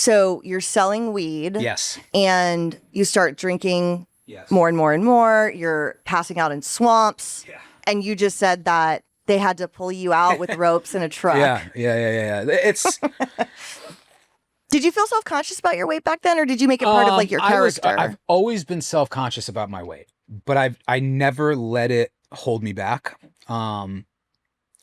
So you're selling weed. Yes. And you start drinking Yes. more and more and more. You're passing out in swamps. Yeah. And you just said that they had to pull you out with ropes in a truck. Yeah. It's... Did you feel self-conscious about your weight back then, or did you make it part of like your character? I've always been self-conscious about my weight, but I never let it hold me back.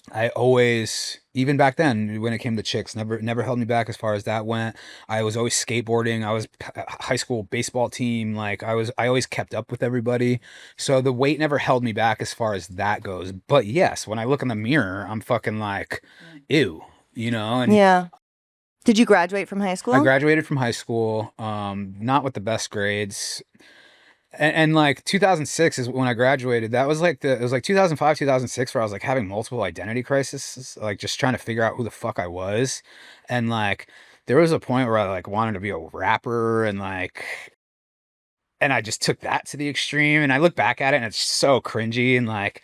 I always, even back then when it came to chicks, never held me back as far as that went. I was always skateboarding. I was high school baseball team. Like I always kept up with everybody. So the weight never held me back as far as that goes. But yes, when I look in the mirror, I'm fucking like, ew, you know? And yeah. Did you graduate from high school? I graduated from high school, not with the best grades. And like 2006 is when I graduated. That was like it was like 2005, 2006, where I was like having multiple identity crises, like just trying to figure out who the fuck I was. And like, there was a point where I like wanted to be a rapper and I just took that to the extreme, and I look back at it and it's so cringy and like,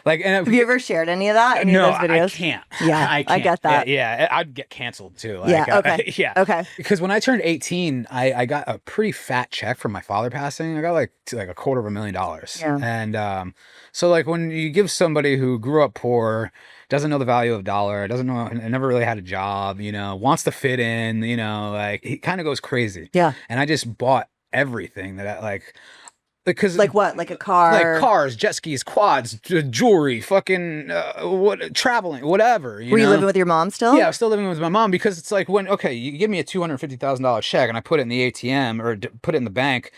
and have you ever shared any of that? Any no, of those videos? I can't. Yeah, I can't. I get that. Yeah, I'd get canceled too. Like, yeah. Okay. Yeah. Okay. Because when I turned 18, I got a pretty fat check from my father passing. I got like $250,000. Yeah. And so like when you give somebody who grew up poor, doesn't know the value of a dollar, doesn't know, and never really had a job, you know, wants to fit in, you know, like he kind of goes crazy. Yeah. And I just bought everything that I like. Because like what? Like a car? Like cars, jet skis, quads, jewelry, fucking traveling, whatever. Were you living with your mom still? Yeah, I was still living with my mom, because it's like okay, you give me a $250,000 check and I put it in the ATM or put it in the bank.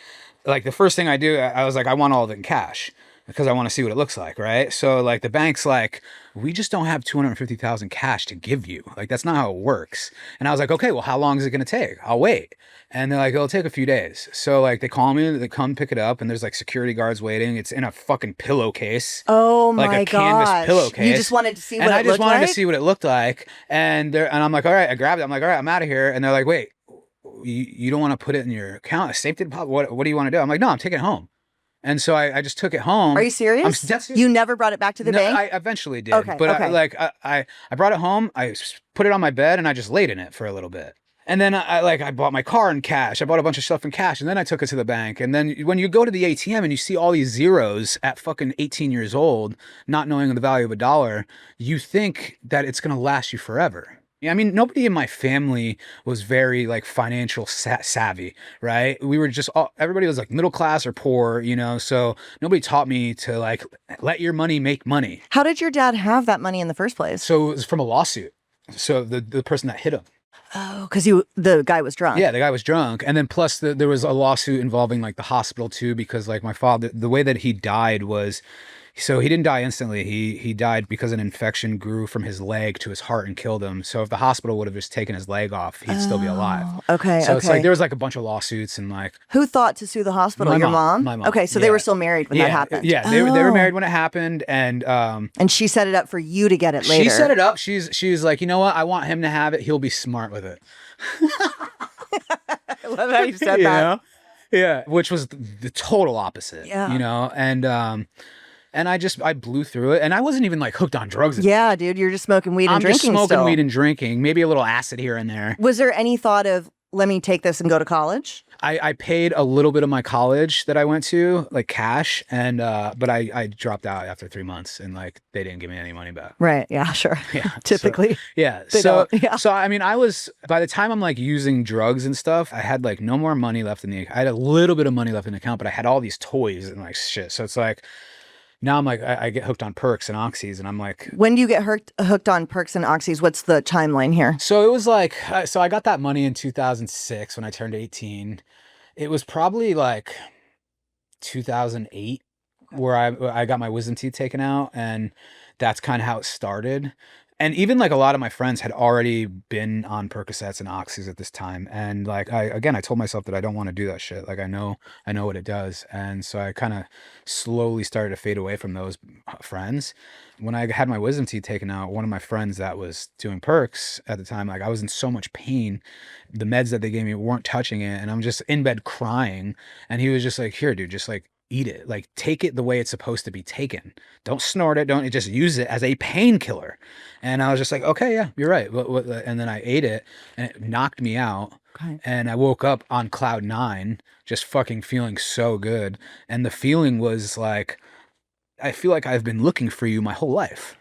Like the first thing I do, I was like, I want all of it in cash, because I want to see what it looks like, right? So like the bank's like, we just don't have 250,000 cash to give you. Like that's not how it works. And I was like, okay, well, how long is it going to take? I'll wait. And they're like, it'll take a few days. So like they call me, they come pick it up, and there's like security guards waiting. It's in a fucking pillowcase. Oh my gosh. Like a canvas pillowcase. You just wanted to see what it looked like? And I just wanted to see what it looked like. And I'm like, all right, I grabbed it. I'm like, all right, I'm out of here. And they're like, wait, you don't want to put it in your account, a safety deposit? What do you want to do? I'm like, no, I'm taking it home. And so I just took it home. Are you serious? You never brought it back to the bank? I eventually did. Okay. But okay. I brought it home. I put it on my bed and I just laid in it for a little bit. And then I bought my car in cash. I bought a bunch of stuff in cash, and then I took it to the bank. And then when you go to the ATM and you see all these zeros at fucking 18 years old, not knowing the value of a dollar, you think that it's going to last you forever. Yeah, I mean, nobody in my family was very like financial savvy, right? We were just everybody was like middle class or poor, you know, so nobody taught me to like let your money make money. How did your dad have that money in the first place? So it was from a lawsuit. So the person that hit him. Oh, because the guy was drunk. Yeah, the guy was drunk. And then plus there was a lawsuit involving like the hospital too, because like my father, the way that he died was, so he didn't die instantly. He died because an infection grew from his leg to his heart and killed him. So if the hospital would have just taken his leg off, he'd still be alive. Okay. So it's like there was like a bunch of lawsuits and like. Who thought to sue the hospital? Your mom? My mom. Okay, so they were still married when that happened. Yeah, they were married when it happened, and she set it up for you to get it later. She set it up. She's like, you know what? I want him to have it. He'll be smart with it. I love how you said that. Yeah, which was the total opposite. Yeah, you know, and I blew through it, and I wasn't even like hooked on drugs. Yeah, dude, you're just smoking weed and drinking. I'm just smoking weed and drinking, maybe a little acid here and there. Was there any thought of, let me take this and go to college? I paid a little bit of my college that I went to, like cash, and but I dropped out after 3 months, and like they didn't give me any money back. Right. Yeah. Sure. Yeah. Typically. So I mean, by the time I'm like using drugs and stuff, I had like no more money left I had a little bit of money left in the account, but I had all these toys and like shit. So it's like. Now I'm like, I get hooked on perks and oxys, and I'm like... When do you get hooked on perks and oxys? What's the timeline here? So it was like... So I got that money in 2006 when I turned 18. It was probably like 2008 where I got my wisdom teeth taken out, and that's kind of how it started. And even like a lot of my friends had already been on Percocets and oxys at this time. And like, I told myself that I don't want to do that shit. Like I know what it does. And so I kind of slowly started to fade away from those friends. When I had my wisdom teeth taken out, one of my friends that was doing perks at the time, like I was in so much pain, the meds that they gave me weren't touching it. And I'm just in bed crying. And he was just like, here, dude, just like, eat it. Like take it the way it's supposed to be taken. Don't snort it. Don't just use it as a painkiller. And I was just like, okay, yeah, you're right. And then I ate it and it knocked me out. Okay. And I woke up on cloud 9, just fucking feeling so good. And the feeling was like, I feel like I've been looking for you my whole life.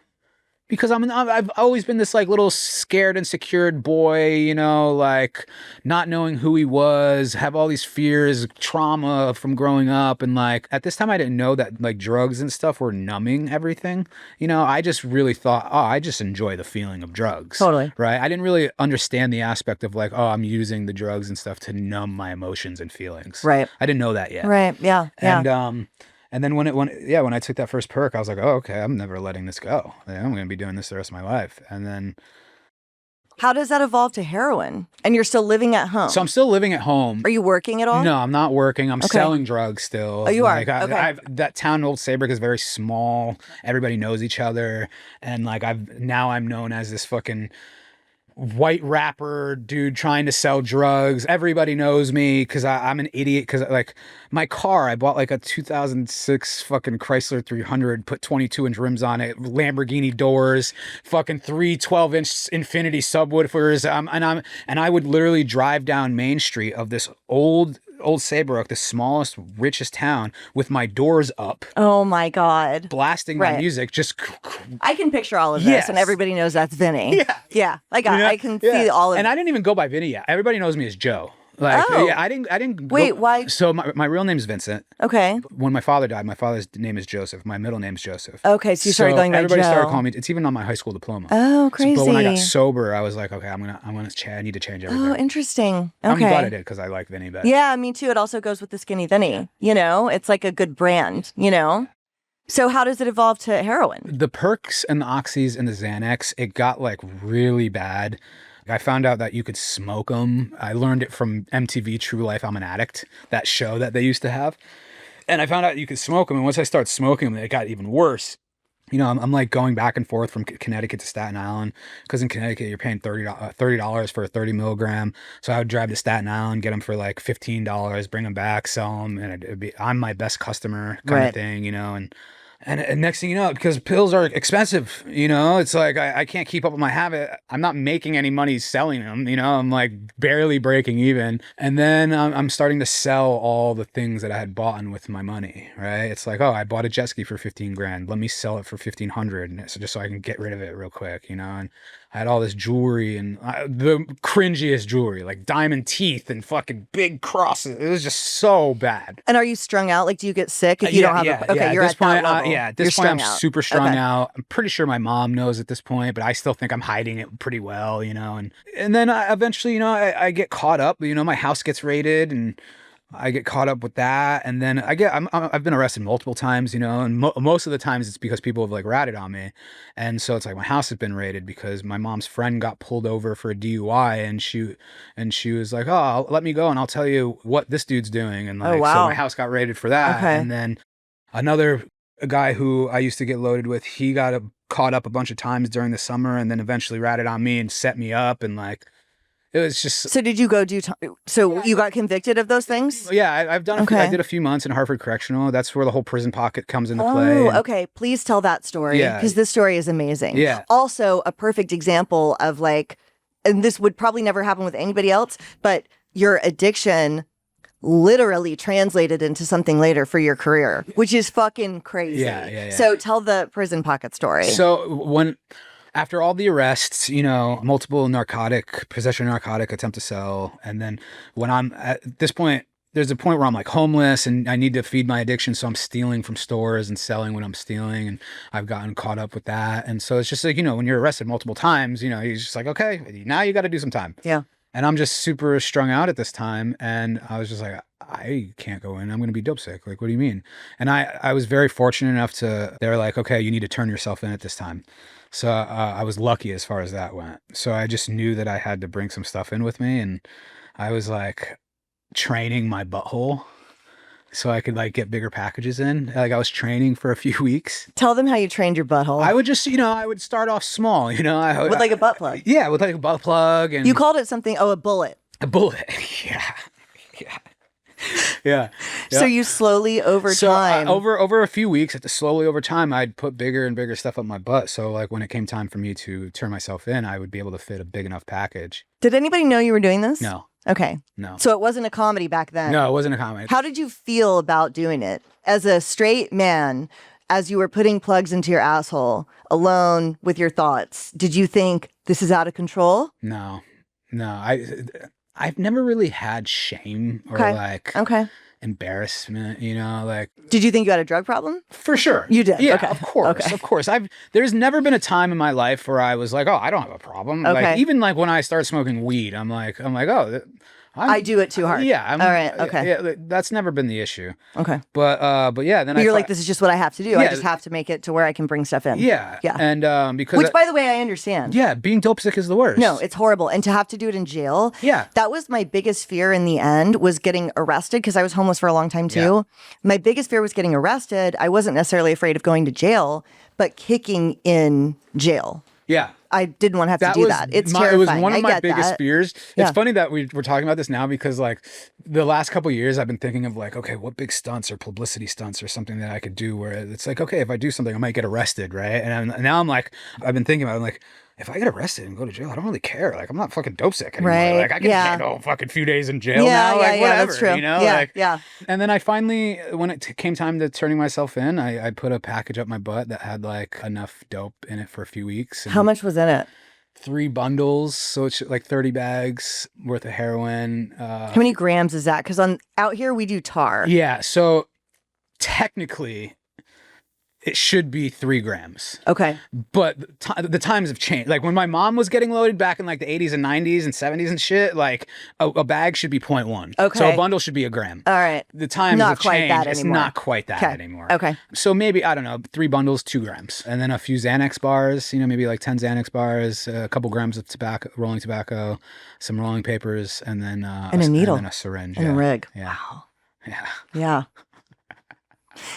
Because I've always been this like little scared and secured boy, you know, like not knowing who he was, have all these fears, trauma from growing up. And like at this time, I didn't know that like drugs and stuff were numbing everything. You know, I just really thought, oh, I just enjoy the feeling of drugs. Totally. Right. I didn't really understand the aspect of like, oh, I'm using the drugs and stuff to numb my emotions and feelings. Right. I didn't know that yet. Right. Yeah. And then when I took that first perk, I was like, oh, okay, I'm never letting this go. I'm going to be doing this the rest of my life. And then, how does that evolve to heroin? And you're still living at home. So I'm still living at home. Are you working at all? No, I'm not working. I'm selling drugs still. Oh, you are? Okay. That town, Old Saybrook, is very small. Everybody knows each other. And like I'm known as this fucking white rapper dude trying to sell drugs. Everybody knows me because I'm an idiot. Because like my car, I bought like a 2006 fucking Chrysler 300, put 22-inch rims on it, Lamborghini doors, fucking 3 12-inch Infinity subwoofers. And I would literally drive down Main Street of this old Saybrook, the smallest, richest town, with my doors up. Oh my God. Blasting my music. Just I can picture all of this, and everybody knows that's Vinny. Yeah. Yeah. I can see all of it. And I didn't even go by Vinny yet. Everybody knows me as Joe. Like, I didn't. Wait, why? So my real name's Vincent. Okay. When my father died, my father's name is Joseph. My middle name's Joseph. Okay, so you started going by Joe. Everybody started calling me. It's even on my high school diploma. Oh, crazy. But when I got sober, I was like, okay, I need to change everything. Oh, interesting. Okay. I'm glad I did because I like Vinny better. Yeah, me too. It also goes with the Skinny Vinny. You know, it's like a good brand. You know. So how does it evolve to heroin? The perks and the oxys and the Xanax, it got like really bad. I found out that you could smoke them. I learned it from MTV True Life I'm an Addict, that show that they used to have. And I found out you could smoke them. And once I started smoking them, it got even worse. You know, I'm like going back and forth from Connecticut to Staten Island because in Connecticut, you're paying $30 for a 30 milligram. So I would drive to Staten Island, get them for like $15, bring them back, sell them. And I'm my best customer kind of thing, you know, and next thing you know, because pills are expensive, you know, it's like I can't keep up with my habit. I'm not making any money selling them, you know, I'm like barely breaking even. And then I'm starting to sell all the things that I had bought with my money, right? It's like, oh, I bought a jet ski for 15 grand. Let me sell it for 1,500 just so I can get rid of it real quick, you know? And I had all this jewelry and the cringiest jewelry, like diamond teeth and fucking big crosses. It was just so bad. And are you strung out? Like, do you get sick if you don't have you're at that level. At this point, I'm super strung out. I'm pretty sure my mom knows at this point, but I still think I'm hiding it pretty well, you know? And then eventually, you know, I get caught up, you know, my house gets raided and I get caught up with that. And then I've been arrested multiple times, you know, and most of the times it's because people have like ratted on me. And so it's like my house has been raided because my mom's friend got pulled over for a DUI and she was like, oh, let me go and I'll tell you what this dude's doing. And like, so my house got raided for that. Okay. And then another guy who I used to get loaded with, he got caught up a bunch of times during the summer and then eventually ratted on me and set me up and like, it was just. So did you go do? You got convicted of those things? Yeah, I've done. I did a few months in Hartford Correctional. That's where the whole prison pocket comes into play. Oh, okay. Please tell that story. Yeah, because this story is amazing. Yeah. Also, a perfect example of like, and this would probably never happen with anybody else, but your addiction literally translated into something later for your career, which is fucking crazy. Yeah. So tell the prison pocket story. So after all the arrests, you know, multiple possession of narcotic, attempt to sell. And then when I'm at this point, there's a point where I'm like homeless and I need to feed my addiction. So I'm stealing from stores and selling what I'm stealing. And I've gotten caught up with that. And so it's just like, you know, when you're arrested multiple times, you know, you're just like, okay, now you got to do some time. Yeah. And I'm just super strung out at this time. And I was just like, I can't go in. I'm going to be dope sick. Like, what do you mean? And I was very fortunate enough they were like, okay, you need to turn yourself in at this time. So I was lucky as far as that went. So I just knew that I had to bring some stuff in with me. And I was like training my butthole so I could like get bigger packages in. Like I was training for a few weeks. Tell them how you trained your butthole. I would just, you know, I would start off small, you know. With like a butt plug. Yeah, with like a butt plug. And you called it something, a bullet. A bullet. Yeah. Yeah. So you slowly over time. Over a few weeks, slowly over time, I'd put bigger and bigger stuff up my butt. So like when it came time for me to turn myself in, I would be able to fit a big enough package. Did anybody know you were doing this? No. Okay. No. So it wasn't a comedy back then? No, it wasn't a comedy. How did you feel about doing it? As a straight man, as you were putting plugs into your asshole, alone with your thoughts, did you think this is out of control? No. I've never really had shame or like embarrassment, you know, like. Did you think you had a drug problem? For sure. You did? Yeah, okay. Of course. There's never been a time in my life where I was like, oh, I don't have a problem. Okay. Like even like when I start smoking weed, I'm like, oh, I do it too hard. Yeah. All right. Okay. Yeah, that's never been the issue. Okay. But yeah, then you're like, this is just what I have to do. Yeah. I just have to make it to where I can bring stuff in. Yeah. Yeah. And because which, by the way, I understand. Yeah, being dope sick is the worst. No, it's horrible, and to have to do it in jail. Yeah. That was my biggest fear in the end, was getting arrested, because I was homeless for a long time too. Yeah. My biggest fear was getting arrested. I wasn't necessarily afraid of going to jail, but kicking in jail. Yeah. I didn't want to have to do that. It's terrifying. It was one of my biggest fears. Yeah. It's funny that we're talking about this now, because like the last couple of years I've been thinking of like, okay, what big stunts or publicity stunts or something that I could do where it's like, okay, if I do something, I might get arrested, right? And now I'm like, I've been thinking about it, I'm like, if I get arrested and go to jail, I don't really care. Like, I'm not fucking dope sick anymore. Right. Like, I can handle a fucking few days in jail now. Like, whatever, that's true. you know? Yeah, like, yeah. And then I finally, when it came time to turning myself in, I put a package up my butt that had like enough dope in it for a few weeks. How much was in it? 3 bundles, so it's like 30 bags worth of heroin. How many grams is that? Because out here we do tar. Yeah, so technically it should be 3 grams. Okay. But the times have changed. Like when my mom was getting loaded back in like the 80s and 90s and 70s and shit, like a bag should be 0.1. Okay. So a bundle should be a gram. All right. The times not have quite changed. that it's anymore. not quite that anymore. Okay. So maybe, I don't know, 3 bundles, 2 grams. And then a few Xanax bars, you know, maybe like 10 Xanax bars, a couple grams of tobacco, rolling tobacco, some rolling papers, and then and a needle. And then a syringe. And a rig. Yeah. Wow. Yeah. Yeah.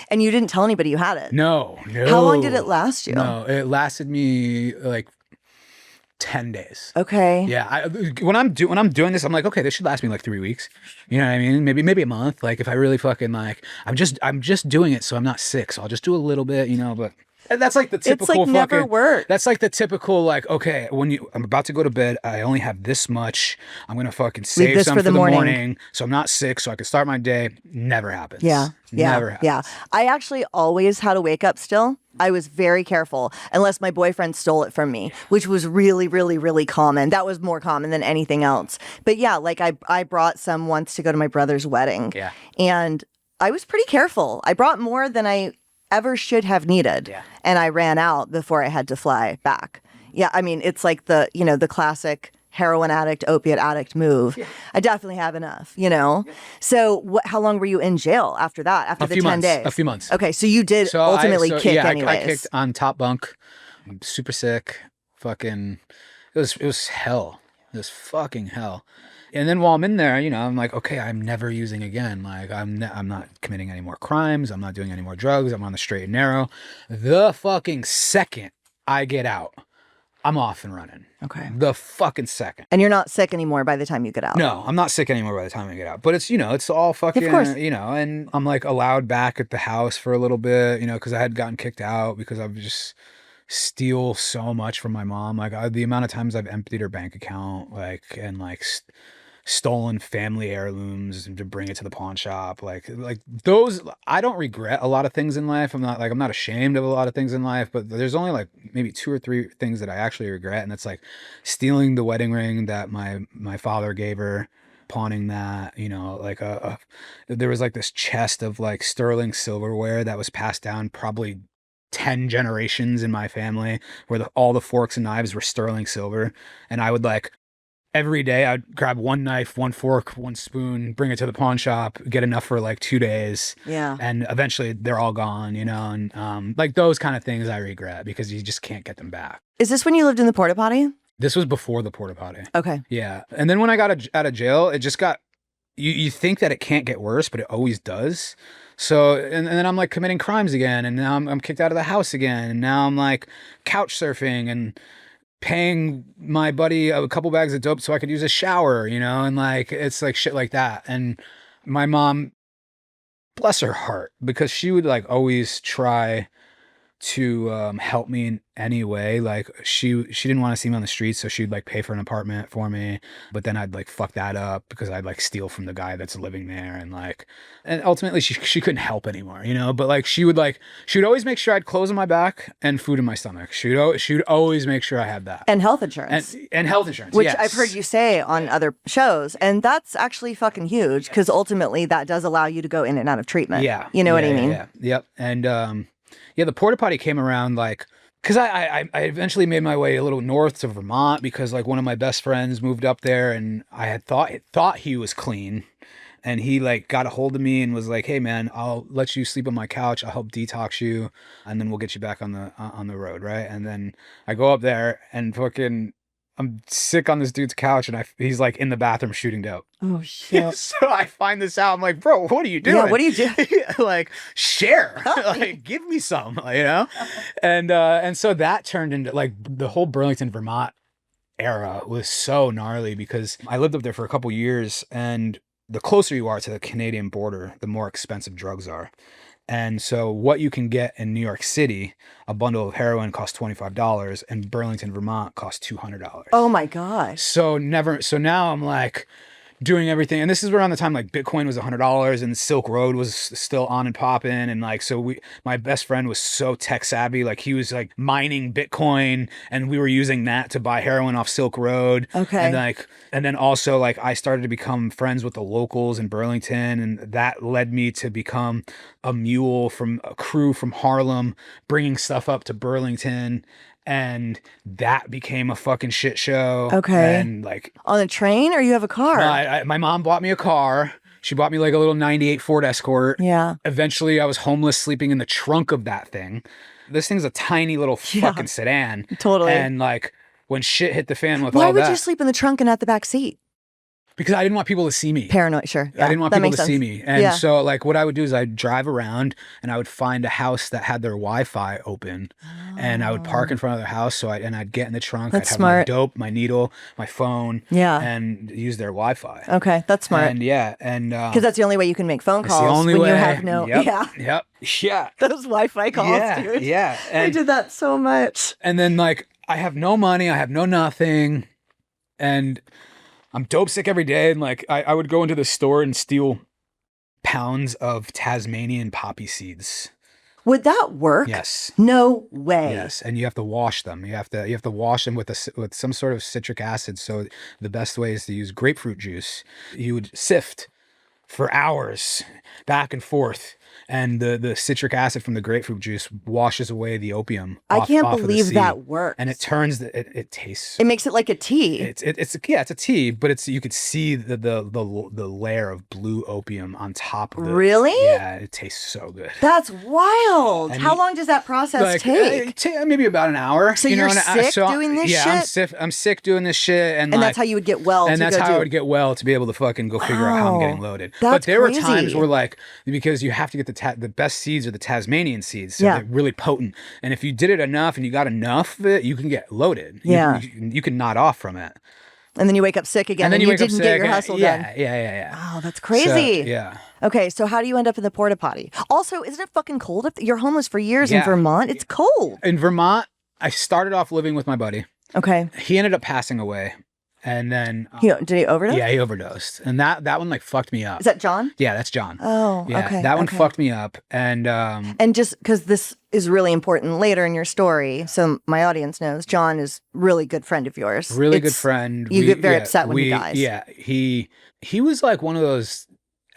And you didn't tell anybody you had it? No. How long did it last you? No, it lasted me like 10 days. Okay. Yeah. When I'm doing this, I'm like, okay, this should last me like 3 weeks. You know what I mean? Maybe a month. Like if I really fucking like, I'm just doing it so I'm not sick. So I'll just do a little bit, you know, but that's like the typical it's like never worked. That's like the typical like, okay, I'm about to go to bed, I only have this much. I'm gonna fucking save some for the morning, so I'm not sick, so I can start my day. Never happens. Yeah. Never happens. Yeah. I actually always had a wake up still. I was very careful, unless my boyfriend stole it from me, which was really, really, really common. That was more common than anything else. But yeah, like I brought some once to go to my brother's wedding. Yeah. And I was pretty careful. I brought more than I ever should have needed. Yeah. And I ran out before I had to fly back. Yeah, I mean, it's like the classic heroin addict, opiate addict move. Yeah. I definitely have enough, you know? Yeah. So how long were you in jail after that, after the 10 days? A few months. Okay, so you did ultimately kick anyways. I kicked on top bunk. I'm super sick. Fucking, it was hell. It was fucking hell. And then while I'm in there, you know, I'm like, okay, I'm never using again. Like, I'm not committing any more crimes. I'm not doing any more drugs. I'm on the straight and narrow. The fucking second I get out, I'm off and running. Okay. The fucking second. And you're not sick anymore by the time you get out? No, I'm not sick anymore by the time I get out. But it's, you know, it's all fucking, of course. You know, and I'm like allowed back at the house for a little bit, you know, because I had gotten kicked out because I was just steal so much from my mom. Like the amount of times I've emptied her bank account, like, and like stolen family heirlooms and to bring it to the pawn shop, like those. I don't regret a lot of things in life. I'm not ashamed of a lot of things in life, but there's only like maybe 2 or 3 things that I actually regret, and it's like stealing the wedding ring that my father gave her, pawning that, you know, like there was like this chest of like sterling silverware that was passed down probably 10 generations in my family, where all the forks and knives were sterling silver, and I would like every day I'd grab 1 knife, 1 fork, 1 spoon, bring it to the pawn shop, get enough for like 2 days. Yeah. And eventually they're all gone, you know, and like those kind of things I regret because you just can't get them back. Is this when you lived in the Porta-Potty? This was before the Porta-Potty. Okay. Yeah. And then when I got out of jail, it just got, you think that it can't get worse, but it always does. So, and then I'm like committing crimes again, and now I'm kicked out of the house again, and now I'm like couch surfing and paying my buddy a couple bags of dope so I could use a shower, you know, and like it's like shit like that. And my mom bless her heart, because she would like always try to help me in any way. Like she didn't want to see me on the streets, so she'd like pay for an apartment for me, but then I'd like fuck that up because I'd like steal from the guy that's living there, and ultimately she couldn't help anymore, you know. But like she would always make sure I had clothes on my back and food in my stomach. She would always make sure I had that, and health insurance, and health insurance, which yes. I've heard you say on other shows, and that's actually fucking huge, because ultimately that does allow you to go in and out of treatment. Yeah, you know what I mean? Yeah, yep. And yeah, the Porta-Potty came around like, because I eventually made my way a little north to Vermont, because like one of my best friends moved up there, and I had thought he was clean, and he like got a hold of me and was like, hey man, I'll let you sleep on my couch, I'll help detox you, and then we'll get you back on the road, right? And then I go up there and fucking I'm sick on this dude's couch, and he's like in the bathroom shooting dope. Oh shit. So I find this out. I'm like, bro, what are you doing? Yeah, what are you doing? Like, share. Like, give me some, you know? And so that turned into like the whole Burlington, Vermont era was so gnarly, because I lived up there for a couple years, and the closer you are to the Canadian border, the more expensive drugs are. And so what you can get in New York City, a bundle of heroin costs $25, and Burlington, Vermont costs $200. Oh my gosh. So now I'm like doing everything. And this is around the time like Bitcoin was $100 and Silk Road was still on and popping. And like, so my best friend was so tech savvy. Like he was like mining Bitcoin, and we were using that to buy heroin off Silk Road. Okay. And then also like I started to become friends with the locals in Burlington, and that led me to become a mule from a crew from Harlem, bringing stuff up to Burlington. And that became a fucking shit show. Okay. And like on a train, or you have a car? no, my mom bought me a car. She bought me like a little 98 Ford Escort. Yeah. Eventually I was homeless, sleeping in the trunk of that thing. This thing's a tiny little fucking sedan. Totally. And like when shit hit the fan with Why all would that. you sleep in the trunk and not the back seat? Because I didn't want people to see me. Paranoid, sure. Yeah, I didn't want that people makes to see sense. me. And Yeah. so like what I would do is I'd drive around, and I would find a house that had their Wi-Fi open, and I would park in front of their house. So I'd get in the trunk. That's I'd have smart. my dope, my needle, my phone, Yeah. and use their Wi-Fi. Okay, that's smart. And yeah, and Because that's the only way you can make phone it's calls the only when way. you have no. Yep, Yeah. yeah. Those Wi-Fi calls, Yeah, dude. yeah. I And, did that so much. and then like I have no money, I have no nothing, and I'm dope sick every day. And like I would go into the store and steal pounds of Tasmanian poppy seeds. Would that work? Yes. No way. Yes, and you have to wash them. You have to wash them with some sort of citric acid. So the best way is to use grapefruit juice. You would sift for hours back and forth, and the citric acid from the grapefruit juice washes away the opium. I can't off of the believe seed. that works. And it turns it tastes. It makes it like a tea. It's a tea, but you could see the layer of blue opium on top of it. Really? Yeah, it tastes so good. That's wild. And How long does that process take? Maybe about an hour. So you're sick doing this shit? I'm sick doing this shit, and that's how you would get well. and to that's go how do I it. would get well, to be able to fucking go figure out how I'm getting loaded. But That's there were crazy. times where like, because you have to get the best seeds are the Tasmanian seeds, so Yeah. they're really potent. And if you did it enough and you got enough of it, you can get loaded. Yeah. You can nod off from it. And then you wake up sick again, And then you wake up didn't sick. get your hustle done. Yeah. Oh, that's So, crazy. yeah. Okay, so how do you end up in the porta potty? Also, isn't it fucking cold up there? You're homeless for years in Yeah. Vermont. It's cold. In Vermont, I started off living with my buddy. Okay. He ended up passing away, and then Did he overdose? yeah, he overdosed, and that one like fucked me up. Is that John? Yeah, that's John. Oh, Yeah, okay. that one okay. fucked me up, and And just because this is really important later in your story, so my audience knows, John is really good friend of yours. really good It's- friend. You get very upset when he dies. Yeah, he was like one of those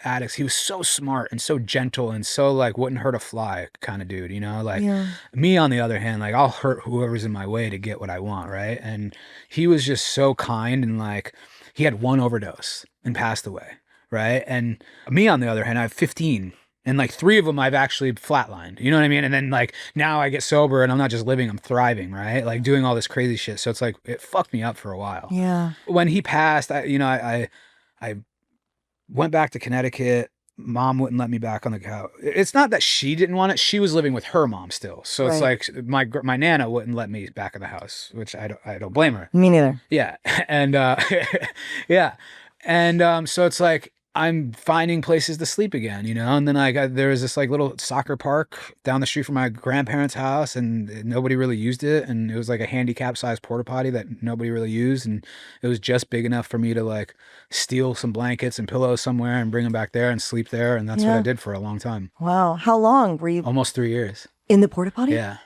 addicts. He was so smart and so gentle and so like wouldn't hurt a fly kind of dude, you know? Like Yeah. me on the other hand, like I'll hurt whoever's in my way to get what I want, right? And he was just so kind, and like he had one overdose and passed away, right? And me on the other hand, I have 15. And like 3 of them I've actually flatlined, you know what I mean? And then like now I get sober and I'm not just living, I'm thriving, right? Like doing all this crazy shit. So it's like, it fucked me up for a while. Yeah. When he passed, I went back to Connecticut. Mom wouldn't let me back on the couch. It's not that she didn't want it. She was living with her mom still. So it's Right. like my Nana wouldn't let me back in the house, which I don't blame her. Me neither. Yeah. And yeah. And so it's like I'm finding places to sleep again, you know? And then there was this like little soccer park down the street from my grandparents' house, and nobody really used it. And it was like a handicap sized porta-potty that nobody really used. And it was just big enough for me to like steal some blankets and pillows somewhere and bring them back there and sleep there. And that's what I did for a long time. Wow. How long were you? Almost 3 years. In the porta potty? Yeah.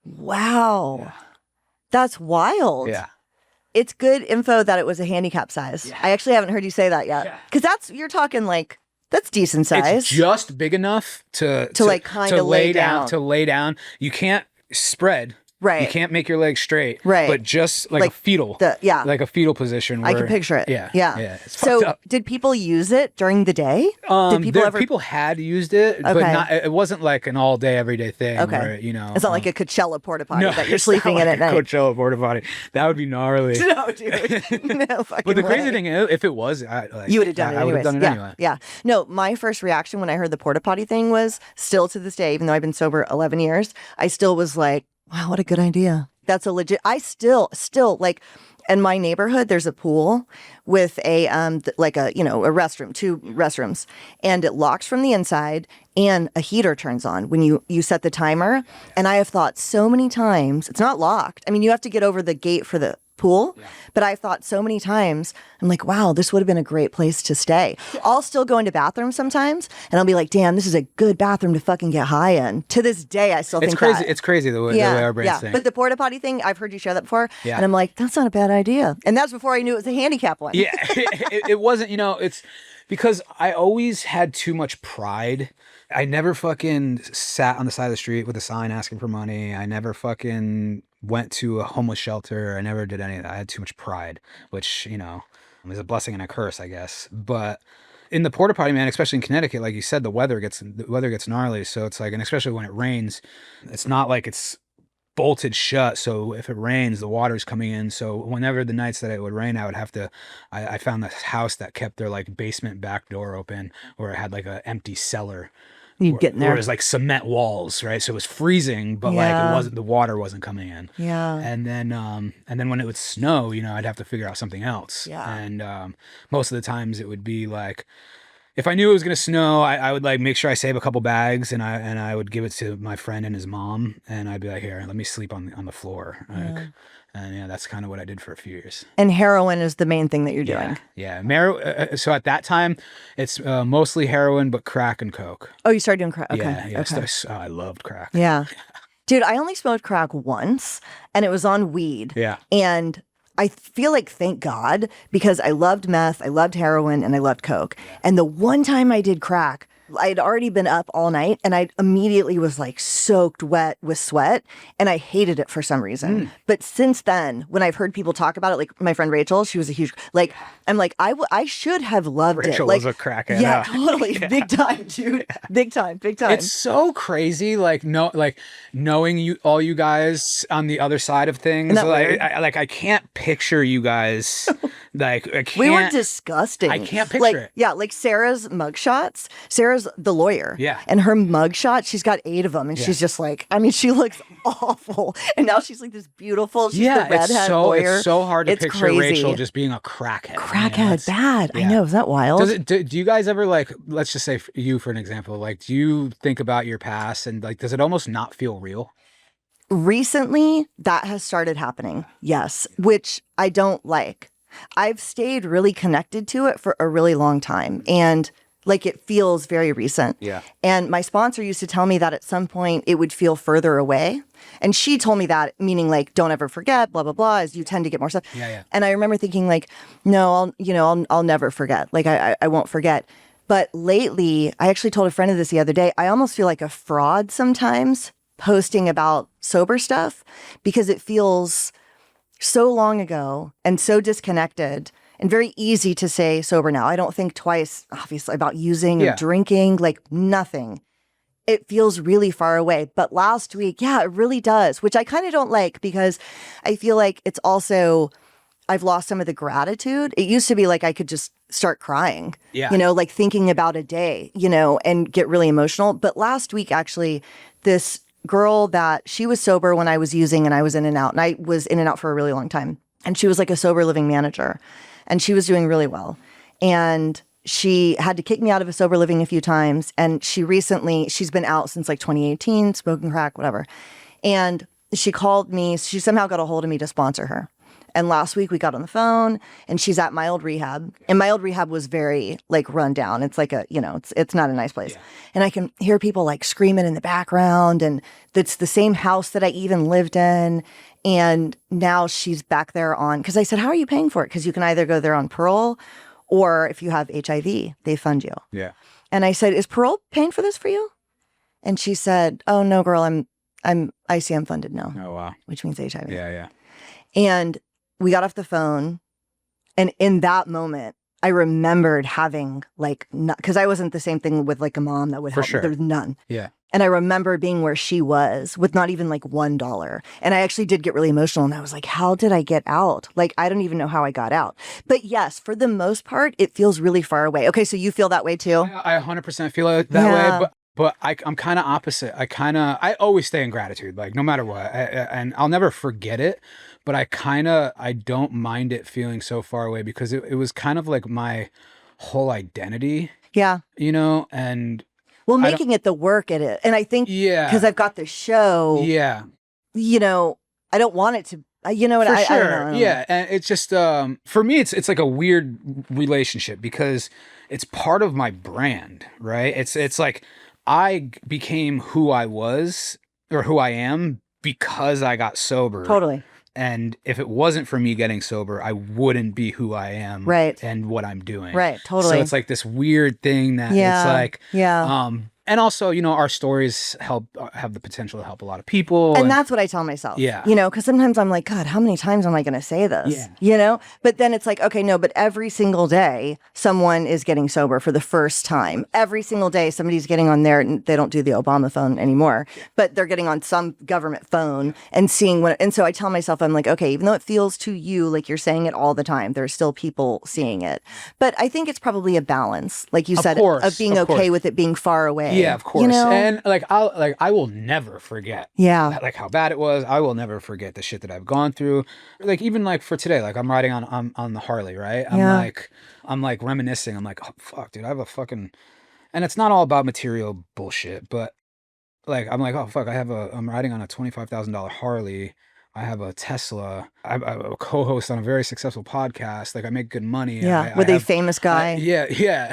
Wow. Yeah. That's wild. Yeah. It's good info that it was a handicap size. Yeah. I actually haven't heard you say that yet. Because you're talking like, that's decent size. It's just big enough to like kind of lay down. To lay down. You can't spread. Right. You can't make your legs straight. Right. But just like a fetal. Like a fetal position. I can picture it. Yeah. Yeah. It's fucked up. Did people use it during the day? Did People had used it, but it wasn't like an all day, every day thing. Okay. Where, you know, it's not like a Coachella porta potty no, that you're sleeping in at night. Coachella porta potty. That would be gnarly. No, dude. No fucking But the way. crazy thing is, if it was, you would have done it. I would have done it anyway. Yeah. No, my first reaction when I heard the porta potty thing was still to this day, even though I've been sober 11 years, I still was like, wow, what a good idea. That's a legit. I still like, in my neighborhood, there's a pool with a restroom, 2 restrooms, and it locks from the inside, and a heater turns on when you set the timer. And I have thought so many times, it's not locked. I mean, you have to get over the gate for the pool, but I've thought so many times, I'm like, wow, this would have been a great place to stay. I'll still go into bathrooms sometimes, and I'll be like, damn, this is a good bathroom to fucking get high in. To this day, I still think it's crazy. that. It's crazy the way our brains think. But the porta potty thing, I've heard you share that before, and I'm like, that's not a bad idea. And that's before I knew it was a handicap one. Yeah, it wasn't. You know, it's because I always had too much pride. I never fucking sat on the side of the street with a sign asking for money. I never fucking went to a homeless shelter. I never did any of that. I had too much pride, which, you know, is a blessing and a curse, I guess. But in the porta potty, man, especially in Connecticut, like you said, the weather gets gnarly. So it's like, and especially when it rains, it's not like it's bolted shut. So if it rains, the water's coming in. So whenever the nights that it would rain, I would have to, I found this house that kept their like basement back door open, where it had like an empty cellar. You'd get in there. Where it was like cement walls, right? So it was freezing, but like it wasn't, the water wasn't coming in. Yeah. And then when it would snow, you know, I'd have to figure out something else. Yeah. And most of the times it would be like, if I knew it was gonna snow, I would like make sure I save a couple bags, and I would give it to my friend and his mom, and I'd be like, here, let me sleep on the floor. Like, and yeah, that's kind of what I did for a few years. And heroin is the main thing that you're doing. Yeah. So at that time, it's mostly heroin, but crack and coke. Oh, you started doing crack. Okay. Yeah. Okay. I loved crack. Yeah. Dude, I only smoked crack once, and it was on weed. Yeah. And I feel like, thank God, because I loved meth, I loved heroin, and I loved coke. Yeah. And the one time I did crack, I'd already been up all night, and I immediately was like soaked wet with sweat, and I hated it for some reason. But since then, when I've heard people talk about it, like my friend Rachel, she was a huge, like, I'm like, I should have loved it. Rachel like, was a crackhead. Yeah, totally. Yeah. Big time, dude. Big time. It's so crazy, like, knowing all you guys on the other side of things. Like, I can't picture you guys. Like, I can't. We were disgusting. I can't picture it. Yeah, like Sarah's mugshots. Sarah's the lawyer. Yeah. And her mugshot, she's got 8 of them. And she's just like, I mean, she looks awful. And now she's like this beautiful, she's the redhead lawyer. It's so hard to picture crazy. Rachel just being a crackhead. Crackhead, bad. Yeah. I know. Is that wild? Do you guys ever, like, let's just say you for an example, like, do you think about your past and, like, does it almost not feel real? Recently, that has started happening. Yes. Which I don't like. I've stayed really connected to it for a really long time. And like, it feels very recent. Yeah. And my sponsor used to tell me that at some point it would feel further away. And she told me that, meaning like, don't ever forget, blah, blah, blah, as you tend to get more stuff. Yeah. And I remember thinking like, no, I'll never forget. Like, I won't forget. But lately, I actually told a friend of this the other day, I almost feel like a fraud sometimes posting about sober stuff, because it feels so long ago and so disconnected, and very easy to say sober now. I don't think twice, obviously, about using or drinking, like nothing. It feels really far away. But last week, yeah, it really does, which I kind of don't like, because I feel like it's also, I've lost some of the gratitude. It used to be like I could just start crying, like thinking about a day, and get really emotional. But last week, actually, this girl that she was sober when I was using, and I was in and out, and I was in and out for a really long time. And she was like a sober living manager, and she was doing really well. And she had to kick me out of a sober living a few times. And she's been out since like 2018, smoking crack, whatever. And she called me. She somehow got a hold of me to sponsor her. And last week we got on the phone and she's at my old rehab. And my old rehab was very like run down. It's like it's not a nice place. Yeah. And I can hear people like screaming in the background. And it's the same house that I even lived in. And now she's back there because I said, how are you paying for it? Because you can either go there on parole or if you have HIV, they fund you. Yeah. And I said, is parole paying for this for you? And she said, oh no, girl, I'm ICM funded now. Oh wow. Which means HIV. Yeah, yeah. And we got off the phone, and in that moment, I remembered having like, because I wasn't the same thing with like a mom that would help. Sure. There's none. Yeah. And I remember being where she was with not even like $1. And I actually did get really emotional. And I was like, how did I get out? Like, I don't even know how I got out. But yes, for the most part, it feels really far away. Okay, so you feel that way too? I 100% feel it that way. But I'm kind of opposite. I always stay in gratitude, like no matter what. And I'll never forget it. But I don't mind it feeling so far away because it was kind of like my whole identity. Yeah. You know, and well, making it the work at it. And I think because I've got the show. Yeah. You know, I don't want it to, you know what? For sure. I don't know. Yeah. And it's just, for me, it's like a weird relationship because it's part of my brand, right? It's like I became who I was or who I am because I got sober. Totally. And if it wasn't for me getting sober, I wouldn't be who I am, right, and what I'm doing. Right, totally. So it's like this weird thing that it's like, and also, you know, our stories have the potential to help a lot of people. And that's what I tell myself. Yeah. You know, because sometimes I'm like, God, how many times am I going to say this? Yeah. You know? But then it's like, okay, no, but every single day, someone is getting sober for the first time. Every single day, somebody's getting on there, and they don't do the Obama phone anymore, but they're getting on some government phone and seeing what, and so I tell myself, I'm like, okay, even though it feels to you like you're saying it all the time, there's still people seeing it. But I think it's probably a balance, like you said, of being okay with it being far away. Yeah, of course. You know? And I will never forget. Yeah. Like how bad it was. I will never forget the shit that I've gone through. Like even like for today, like I'm riding on the Harley, right? I'm like reminiscing. I'm like, oh fuck, dude, I have a fucking, and it's not all about material bullshit, but like I'm like, oh fuck, I'm riding on a $25,000 Harley. I have a Tesla. I'm a co-host on a very successful podcast. Like I make good money. Yeah, with a famous guy. Yeah.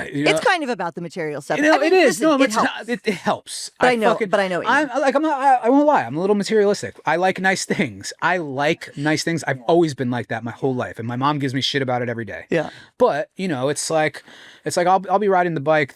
You know? It's kind of about the material stuff. You know, I mean, it is. Listen, No, it helps. it helps. But I know what you mean. I won't lie. I'm a little materialistic. I like nice things. I've always been like that my whole life, and my mom gives me shit about it every day. Yeah. But you know, it's like I'll be riding the bike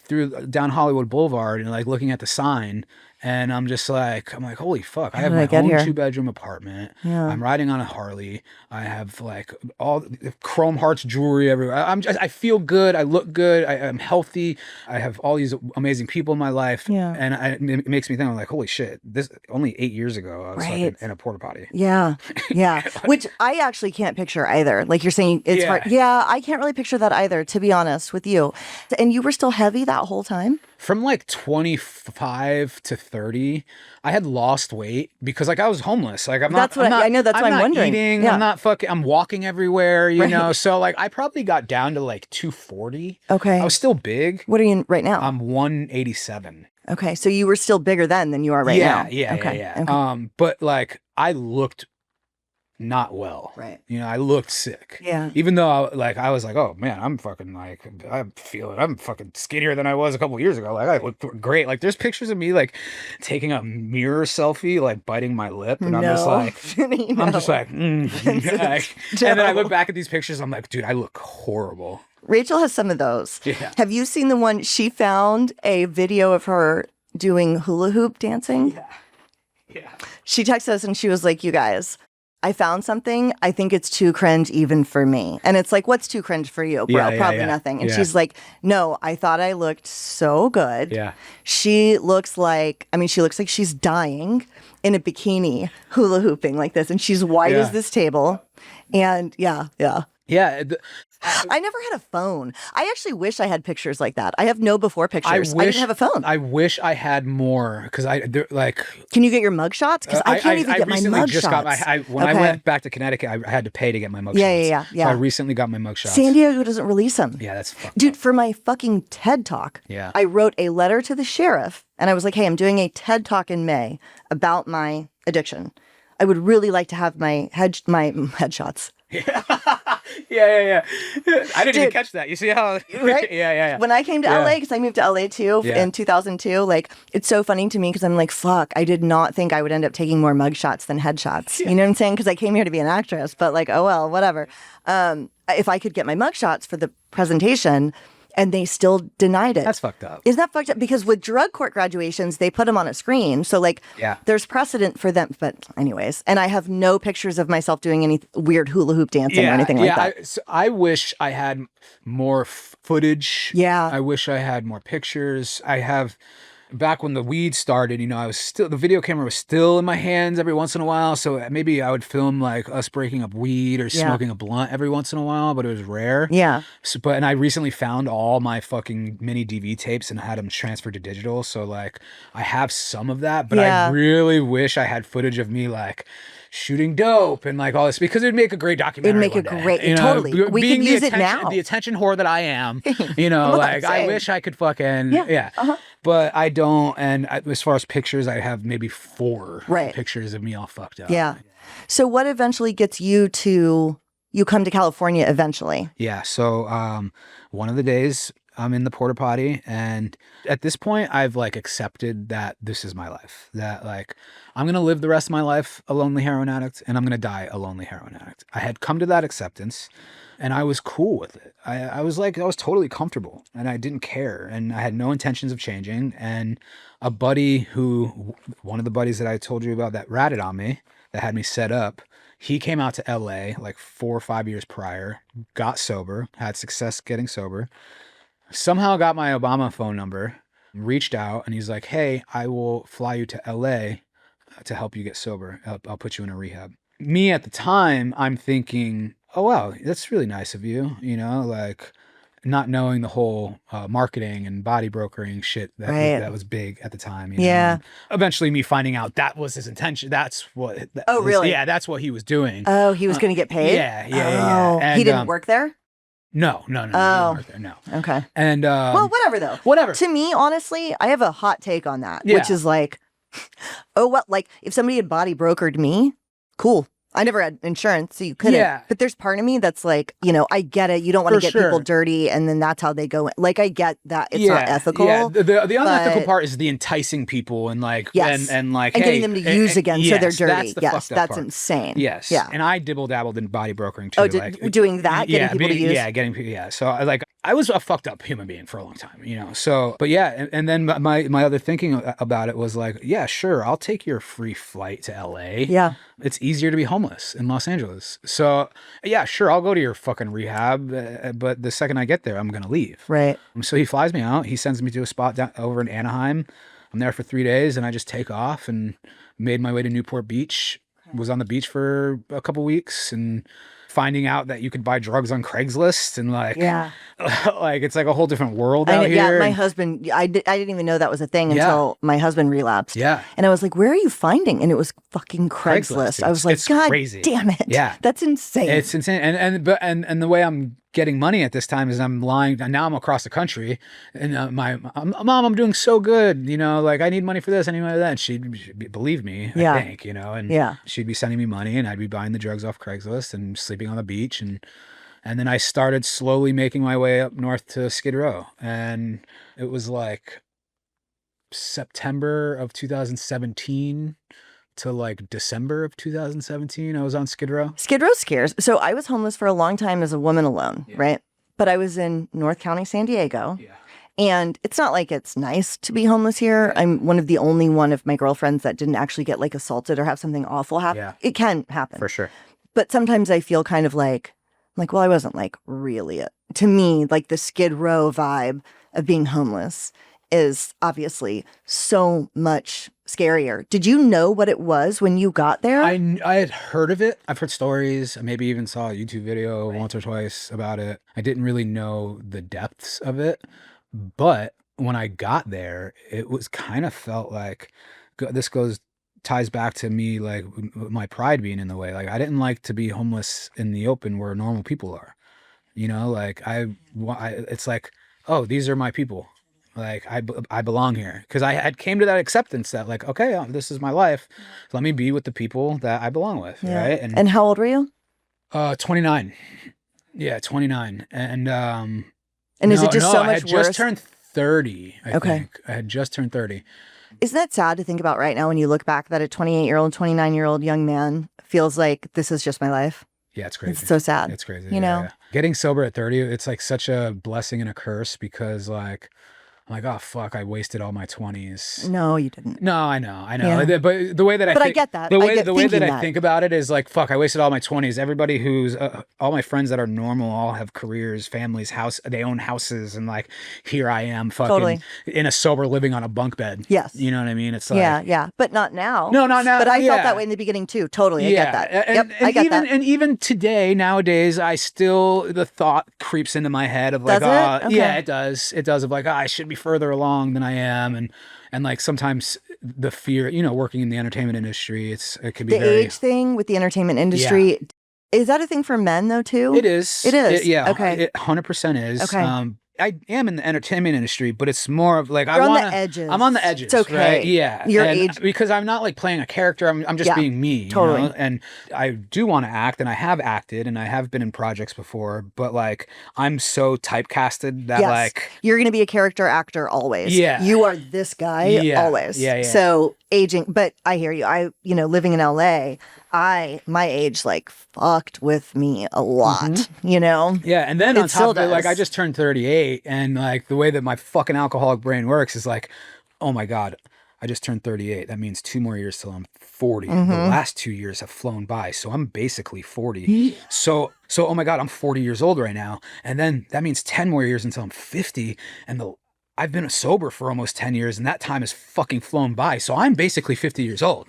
down Hollywood Boulevard and like looking at the sign. And I'm like, holy fuck, I have my own 2-bedroom apartment. Yeah. I'm riding on a Harley. I have like all the Chrome Hearts jewelry everywhere. I feel good. I look good. I'm healthy. I have all these amazing people in my life. Yeah. And it makes me think, I'm like, holy shit, this only 8 years ago, I was like in a Porta-Potty. Yeah. Yeah. Which I actually can't picture either. Like you're saying, it's hard. Yeah. I can't really picture that either, to be honest with you. And you were still heavy that whole time? From like 25 to 30, I had lost weight because like I was homeless. Like I know. That's why I'm wondering. Eating, yeah. I'm walking everywhere, you know. So like I probably got down to like 240. Okay. I was still big. What are you right now? I'm 187. Okay. So you were still bigger then than you are right now. Yeah. Okay. But like I looked not well. Right. You know, I looked sick. Yeah. Even though I was like, oh man, I'm fucking skinnier than I was a couple years ago. Like I look great. Like there's pictures of me like taking a mirror selfie, like biting my lip. And I'm just like, and then I look back at these pictures. I'm like, dude, I look horrible. Rachel has some of those. Yeah. Have you seen the one she found a video of her doing hula hoop dancing? Yeah. Yeah. She texted us and she was like, you guys, I found something. I think it's too cringe even for me. And it's like, what's too cringe for you, bro? Probably nothing. And she's like, no, I thought I looked so good. Yeah. She looks like she's dying in a bikini hula hooping like this. And she's white as this table. And yeah. Yeah. I never had a phone. I actually wish I had pictures like that. I have no before pictures. I didn't have a phone. I wish I had more because like. Can you get your mug shots? Because I can't even get my mug shots. When I went back to Connecticut, I had to pay to get my mug shots. Yeah. So I recently got my mug shots. San Diego doesn't release them. Yeah, that's fucked Dude, up. for my fucking TED Talk, I wrote a letter to the sheriff and I was like, hey, I'm doing a TED Talk in May about my addiction. I would really like to have my headshots. Yeah. I didn't even catch that. You see how? Right? Yeah. When I came to LA, because I moved to LA too in 2002, like it's so funny to me because I'm like, fuck, I did not think I would end up taking more mugshots than headshots. You know what I'm saying? Because I came here to be an actress, but like, oh well, whatever. If I could get my mugshots for the presentation. And they still denied it. That's fucked up. Isn't that fucked up? Because with drug court graduations, they put them on a screen. So like, there's precedent for them. But anyways, and I have no pictures of myself doing any weird hula hoop dancing or anything like that. I wish I had more footage. Yeah. I wish I had more pictures. I have... Back when the weed started, you know, the video camera was still in my hands every once in a while. So maybe I would film like us breaking up weed or smoking a blunt every once in a while, but it was rare. Yeah. So, and I recently found all my fucking mini DV tapes and had them transferred to digital. So like I have some of that, but I really wish I had footage of me like shooting dope and like all this because it'd make a great documentary. It'd make a great, totally. We could use it now. The attention whore that I am, you know, like I wish I could fucking, but I don't. And as far as pictures, I have maybe 4 pictures of me all fucked up. Yeah. So what eventually gets you come to California eventually? Yeah. So one of the days I'm in the Porta-Potty, and at this point I've like accepted that this is my life, that like I'm going to live the rest of my life a lonely heroin addict and I'm going to die a lonely heroin addict. I had come to that acceptance and I was cool with it. I was totally comfortable and I didn't care and I had no intentions of changing. And a buddy one of the buddies that I told you about that ratted on me, that had me set up, he came out to LA like 4 or 5 years prior, got sober, had success getting sober, somehow got my Obama phone number, reached out, and he's like, hey, I will fly you to LA to help you get sober. I'll put you in a rehab. Me at the time, I'm thinking, oh, wow, that's really nice of you. You know, like not knowing the whole marketing and body brokering shit that was big at the time. You know? And eventually me finding out that was his intention. That's what. Really? Yeah, that's what he was doing. Oh, he was going to get paid? Yeah. And, he didn't work there? No. Oh. No. Okay. And well, whatever though. Whatever. To me, honestly, I have a hot take on that, which is like, oh, well, like if somebody had body brokered me, cool. I never had insurance, so you couldn't. Yeah. But there's part of me that's like, you know, I get it. You don't want to get people dirty, and then that's how they go. Like, I get that it's not ethical. Yeah. The unethical part is the enticing people and like, and like, and getting them to use again, so they're dirty. That's that's part. Insane. Yes. Yeah. And I dibble dabbled in body brokering too. Oh, doing that, getting people to use. Yeah, getting people. Yeah. So I was a fucked up human being for a long time, you know. So, but yeah, and then my other thinking about it was like, yeah, sure, I'll take your free flight to LA. Yeah. It's easier to be homeless in Los Angeles. So, yeah, sure, I'll go to your fucking rehab, but the second I get there, I'm going to leave. Right. So he flies me out. He sends me to a spot down over in Anaheim. I'm there for 3 days, and I just take off and made my way to Newport Beach. Was on the beach for a couple weeks and finding out that you could buy drugs on Craigslist and like, like it's like a whole different world out here. Yeah, my husband, I didn't even know that was a thing until my husband relapsed. Yeah. And I was like, where are you finding? And it was fucking Craigslist. I was like, God crazy. Damn it. Yeah. That's insane. It's insane. And the way I'm getting money at this time is I'm lying. And now I'm across the country and Mom, I'm doing so good. You know, like I need money for this, I need money for that. And she'd believe me, I think, you know, and she'd be sending me money and I'd be buying the drugs off Craigslist and sleeping on the beach. And then I started slowly making my way up north to Skid Row. And it was like September of 2017 to like December of 2017, I was on Skid Row. Skid Row scares. So I was homeless for a long time as a woman alone, right? But I was in North County, San Diego. Yeah. And it's not like it's nice to be homeless here. I'm one of the only one of my girlfriends that didn't actually get like assaulted or have something awful happen. Yeah. It can happen. For sure. But sometimes I feel kind of like, well, I wasn't like really, to me, like the Skid Row vibe of being homeless is obviously so much scarier. Did you know what it was when you got there? I had heard of it. I've heard stories. I maybe even saw a YouTube video once or twice about it. I didn't really know the depths of it, but when I got there, it was kind of felt like this ties back to me, like my pride being in the way. Like I didn't like to be homeless in the open where normal people are. You know, like it's like, oh, these are my people. Like I belong here, because I had came to that acceptance that like, okay, this is my life. Let me be with the people that I belong with, right? And how old were you? 29. Yeah, 29. And is it just so much I had worse? just turned 30. I think I had just turned 30. Isn't that sad to think about right now when you look back that a 28-year-old, 29-year-old young man feels like this is just my life? Yeah, it's crazy. It's so sad. It's crazy. You know? Yeah. Getting sober at 30, it's like such a blessing and a curse, because like I'm like, oh fuck, I wasted all my 20s. No, you didn't. No, I know. Yeah. But the way that I get that. The way that I think about it is like, fuck, I wasted all my 20s. Everybody who's all my friends that are normal all have careers, families, they own houses, and like here I am, fucking in a sober living on a bunk bed. Yes. You know what I mean? It's like, yeah, but not now. No, not now. But I felt that way in the beginning too. Totally, I get that. And I get that. And even today, nowadays, the thought creeps into my head of like, Does it? Okay. Yeah, it does. It does, of like, I should be further along than I am, and like sometimes the fear, you know, working in the entertainment industry, it can be the age thing with the entertainment industry. Yeah. Is that a thing for men though too? It is. It is. Yeah. Okay. It 100% is. Okay. I am in the entertainment industry, but it's more of like You're on the edges. I'm on the edges. It's okay. Right? Yeah. Your age, because I'm not like playing a character. I'm just being me. Totally. You know? And I do want to act, and I have acted, and I have been in projects before. But like I'm so typecasted that like you're going to be a character actor always. Yeah. You are this guy always. Yeah. So aging, but I hear you. Living in LA, my age like fucked with me a lot, you know? Yeah. And then on top of it, like I does. just turned 38, and like the way that my fucking alcoholic brain works is like, oh my God, I just turned 38. That means 2 more years till I'm 40. The last 2 years have flown by. So I'm basically 40. So, oh my God, I'm 40 years old right now. And then that means 10 more years until I'm 50. And I've been sober for almost 10 years, and that time has fucking flown by. So I'm basically 50 years old.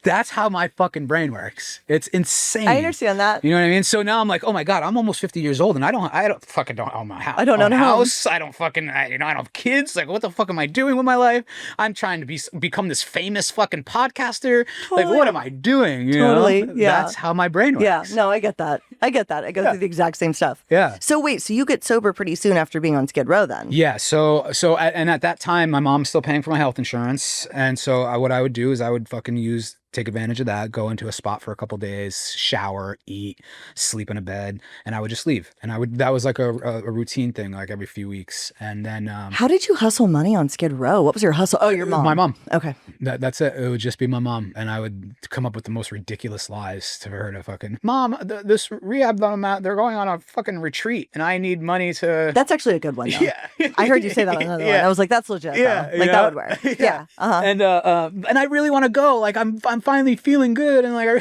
That's how my fucking brain works. It's insane. I understand that. You know what I mean? So now I'm like, oh my God, I'm almost 50 years old, and I don't own my house. I don't own a house. I don't fucking, I don't have kids. Like, what the fuck am I doing with my life? I'm trying to become this famous fucking podcaster. Totally. Like, what am I doing? You know? Yeah. That's how my brain works. Yeah. No, I get that. I go through the exact same stuff. Yeah. So wait, so you get sober pretty soon after being on Skid Row then? Yeah. So at that time, my mom's still paying for my health insurance. And so what I would do is I would fucking take advantage of that, go into a spot for a couple days, shower, eat, sleep in a bed, and I would just leave. And that was like a routine thing, like every few weeks. And then how did you hustle money on Skid Row? What was your hustle? Oh, your mom. My mom. Okay. That's it. It would just be my mom, and I would come up with the most ridiculous lies to her to fucking, Mom, this rehab that I'm at, they're going on a fucking retreat, and I need money to. That's actually a good one though. Yeah. I heard you say that on another one. I was like, that's legit. Yeah. Though. Like that would work. Yeah. And I really want to go. Like I'm finally feeling good, and like I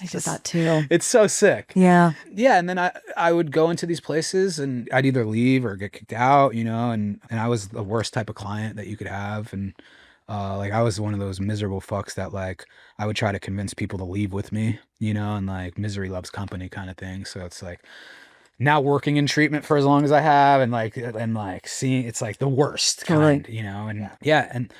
did that too. It's so sick. Yeah. Yeah. And then I would go into these places, and I'd either leave or get kicked out, you know, and I was the worst type of client that you could have. And like I was one of those miserable fucks that like I would try to convince people to leave with me, you know, and like misery loves company kind of thing. So it's like now working in treatment for as long as I have, and like seeing, it's like the worst kind, you know. And and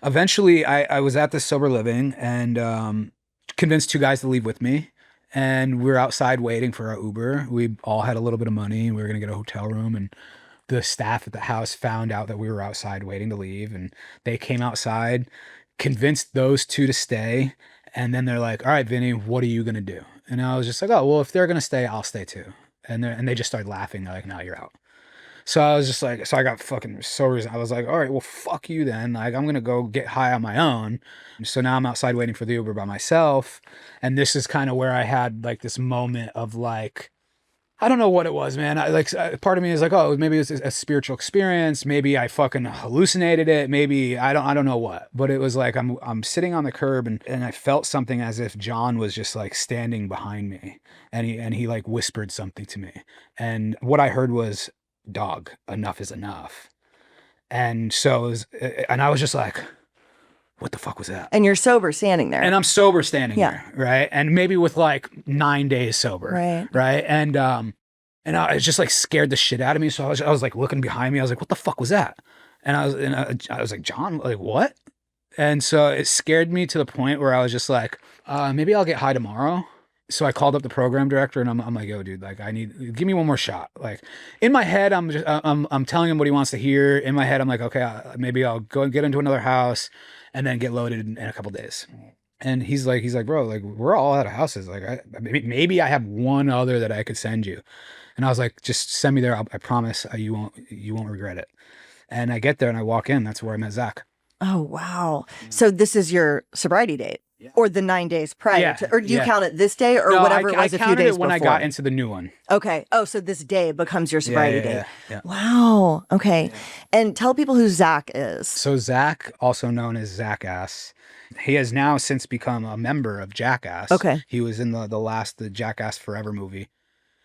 eventually I was at this sober living, and convinced 2 guys to leave with me, and we were outside waiting for our Uber. We all had a little bit of money, and we were gonna get a hotel room, and the staff at the house found out that we were outside waiting to leave, and they came outside, convinced those 2 to stay, and then they're like, all right, Vinny, what are you gonna do? And I was just like, oh, well, if they're gonna stay, I'll stay too. And they just started laughing. They're like, no, you're out. So I was just like, so I got fucking sober. I was like, all right, well, fuck you then. Like, I'm going to go get high on my own. So now I'm outside waiting for the Uber by myself. And this is kind of where I had like this moment of like, I don't know what it was, man. Part of me is like, oh, maybe it was a spiritual experience. Maybe I fucking hallucinated it. Maybe I don't know what, but it was like, I'm sitting on the curb, and I felt something as if John was just like standing behind me, and he like whispered something to me. And what I heard was, dog, enough is enough. And so and I was just like, what the fuck was that? And you're sober standing there. And I'm sober standing Yeah. there, right? And maybe with like 9 days sober, Right. And I was just like scared the shit out of me. So I was like looking behind me. I was like, what the fuck was that? And I was like, John, like what? And so it scared me to the point where I was just like, maybe I'll get high tomorrow. So I called up the program director and I'm like, yo, dude, like give me one more shot. Like in my head, I'm telling him what he wants to hear. In my head, I'm like, okay, maybe I'll go and get into another house and then get loaded in a couple days. And he's like, bro, like we're all out of houses. Like maybe I have one other that I could send you. And I was like, just send me there. I promise you won't regret it. And I get there and I walk in. That's where I met Zach. Oh, wow. So this is your sobriety date or the 9 days prior to, or do you count it this day or whatever it was a few days before? When I got into the new one. Okay. Oh, so this day becomes your sobriety date. Yeah. Wow. Okay. Yeah. And tell people who Zach is. So Zach, also known as Jackass, he has now since become a member of Jackass. Okay. He was in the Jackass Forever movie.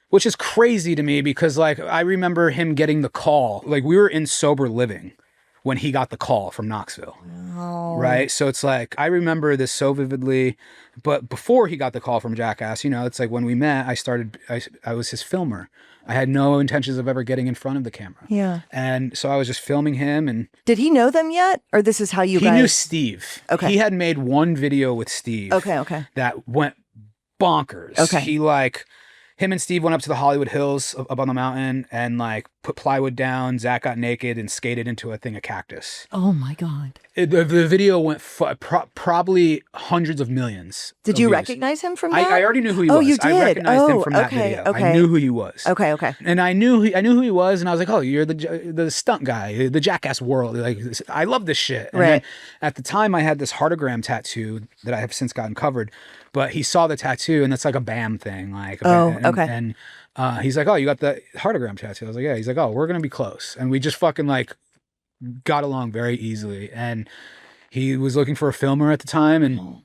Which is crazy to me because like I remember him getting the call. Like we were in sober living when he got the call from Knoxville. Oh. Right. So it's like I remember this so vividly. But before he got the call from Jackass, you know, it's like when we met, I was his filmer. I had no intentions of ever getting in front of the camera. Yeah. And so I was just filming him. And did he know them yet? Or this is how you guys... He knew Steve. Okay. He had made one video with Steve. Okay. That went bonkers. Okay. Him and Steve went up to the Hollywood Hills up on the mountain and like put plywood down. Zach got naked and skated into a thing of cactus. Oh my God. The video went probably hundreds of millions. Did you recognize him from that? I already knew who he was. Oh, you did? I recognized him from that video. Okay. I knew who he was. Okay. And I knew who he was. And I was like, oh, you're the stunt guy, the Jackass world. Like, I love this shit. And then at the time I had this heartogram tattoo that I have since gotten covered. But he saw the tattoo, and it's like a BAM thing. Like, okay. And he's like, oh, you got the heartogram tattoo? I was like, yeah. He's like, oh, we're gonna be close, and we just fucking like got along very easily. And he was looking for a filmer at the time, and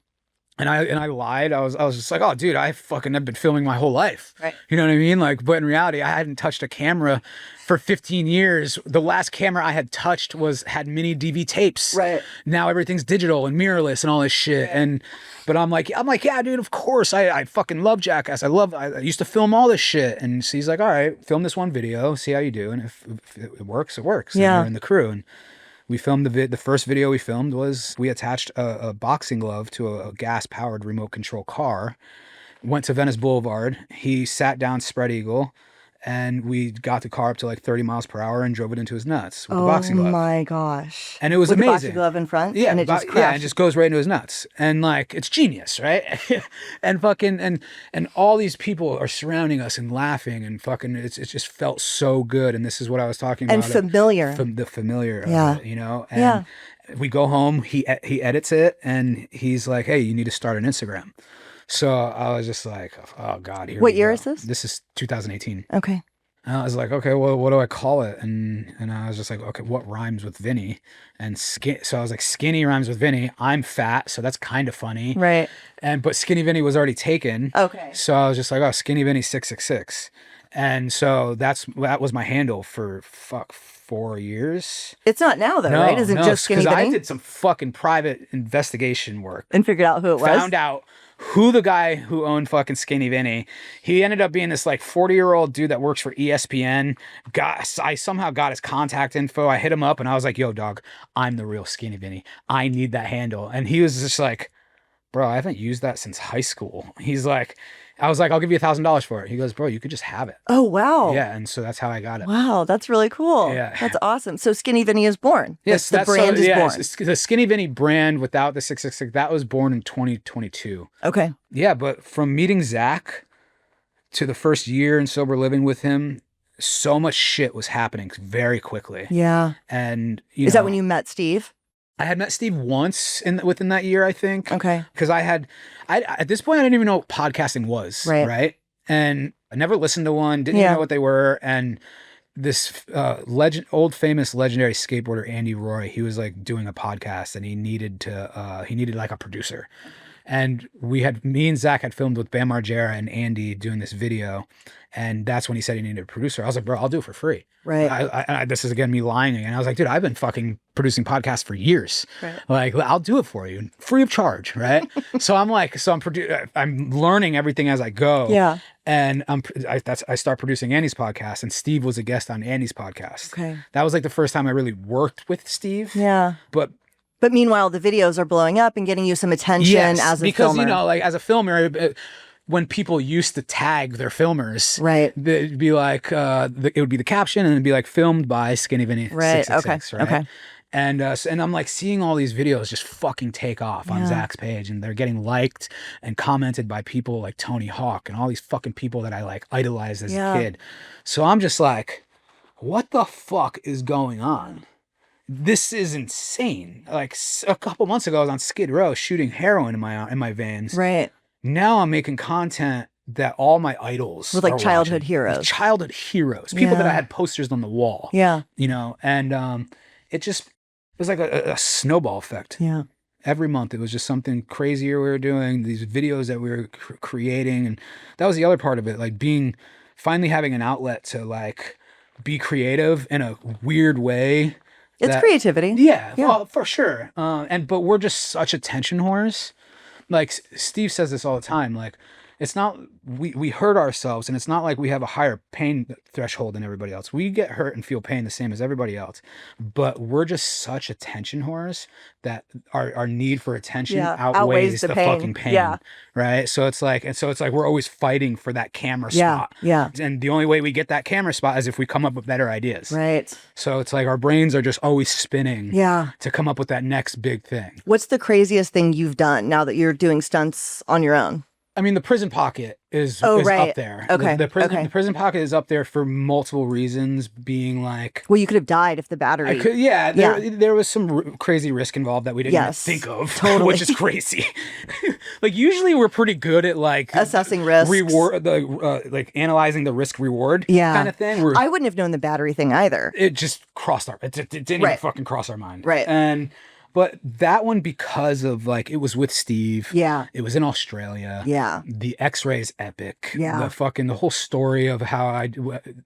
I lied. I was just like, oh, dude, have been filming my whole life. Right. You know what I mean? Like, but in reality, I hadn't touched a camera for 15 years. The last camera I had touched had mini DV tapes. Right. Now everything's digital and mirrorless and all this shit. Right. But I'm like, yeah, dude, of course. I fucking love Jackass. I used to film all this shit. And so he's like, all right, film this one video, see how you do. And if it works, it works. Yeah. And we're in the crew. And we filmed the first video we filmed was we attached a boxing glove to a gas-powered remote control car, went to Venice Boulevard. He sat down spread eagle, and we got the car up to like 30 miles per hour and drove it into his nuts with the boxing glove. Oh my gosh. And it was with amazing. The boxing glove in front? Yeah, and it just crashed. Yeah, it just goes right into his nuts. And like, it's genius, right? and all these people are surrounding us and laughing and fucking, it just felt so good. And this is what I was talking about. And familiar. The familiar yeah. of it, you know? And we go home, he edits it, and he's like, hey, you need to start an Instagram. So I was just like, oh God, here What we year go. is this? This is 2018. Okay. And I was like, okay, well, what do I call it? And I was just like, okay, what rhymes with Vinny? And so I was like, Skinny rhymes with Vinny. I'm fat, so that's kind of funny. Right. But Skinny Vinny was already taken. Okay. So I was just like, oh, Skinny Vinny 666. And so that was my handle for 4 years. It's not now though, right? Isn't just Skinny Vinny? Because I did some fucking private investigation work. And figured out who it was? Found out who the guy who owned fucking Skinny Vinny. He ended up being this like 40-year-old dude that works for ESPN. I somehow got his contact info. I hit him up and I was like, yo, dog, I'm the real Skinny Vinny. I need that handle. And he was just like, bro, I haven't used that since high school. I was like, I'll give you $1,000 for it. He goes, bro, you could just have it. Oh, wow. Yeah. And so that's how I got it. Wow. That's really cool. Yeah. That's awesome. So Skinny Vinny is born. Yes. The brand is born. The Skinny Vinny brand without the 666, that was born in 2022. Okay. Yeah. But from meeting Zach to the first year in sober living with him, so much shit was happening very quickly. Yeah. And is that when you met Steve? I had met Steve once within that year, I think. Okay. Because at this point, I didn't even know what podcasting was. Right. And I never listened to one, didn't even know what they were. And this old famous legendary skateboarder, Andy Roy, he was like doing a podcast and he needed like a producer. And me and Zach had filmed with Bam Margera and Andy doing this video. And that's when he said he needed a producer. I was like, bro, I'll do it for free. Right. This is again me lying again. I was like, dude, I've been fucking producing podcasts for years. Right. Like, I'll do it for you, free of charge, right? So I'm learning everything as I go. Yeah. And I start producing Andy's podcast, and Steve was a guest on Andy's podcast. Okay. That was like the first time I really worked with Steve. Yeah. But meanwhile, the videos are blowing up and getting you some attention as a because filmer. you know, like as a filmer, when people used to tag their filmers, right, it'd be like it would be the caption, and it'd be like filmed by Skinny Vinny. Right. 666, Okay. Right? Okay. And I'm like seeing all these videos just fucking take off on Zach's page, and they're getting liked and commented by people like Tony Hawk and all these fucking people that I like idolized as a kid. So I'm just like, what the fuck is going on? This is insane. Like a couple months ago, I was on Skid Row shooting heroin in my veins. Right. Now I'm making content that all my idols with like are childhood watching. heroes. Childhood heroes. People that I had posters on the wall. Yeah. You know, and it was like a snowball effect. Yeah. Every month it was just something crazier we were doing, these videos that we were creating. And that was the other part of it, like finally having an outlet to like be creative in a weird way. It's creativity. Yeah, well, for sure. But we're just such attention whores. Like Steve says this all the time. Like, it's not, we hurt ourselves, and it's not like we have a higher pain threshold than everybody else. We get hurt and feel pain the same as everybody else, but we're just such attention whores that our need for attention outweighs the fucking pain. Yeah. Right. So it's like we're always fighting for that camera spot. Yeah. And the only way we get that camera spot is if we come up with better ideas. Right. So it's like our brains are just always spinning to come up with that next big thing. What's the craziest thing you've done now that you're doing stunts on your own? I mean, the prison pocket is up there. Okay. The prison pocket is up there for multiple reasons, being like... Well, you could have died if the battery... There was some crazy risk involved that we didn't even think of, which is crazy. Like, usually we're pretty good at like... assessing risks. Reward, like analyzing the risk reward kind of thing. I wouldn't have known the battery thing either. It just crossed it didn't even fucking cross our mind. Right. But that one, because of like, it was with Steve. Yeah. It was in Australia. Yeah. The X-rays epic. Yeah. The whole story of how I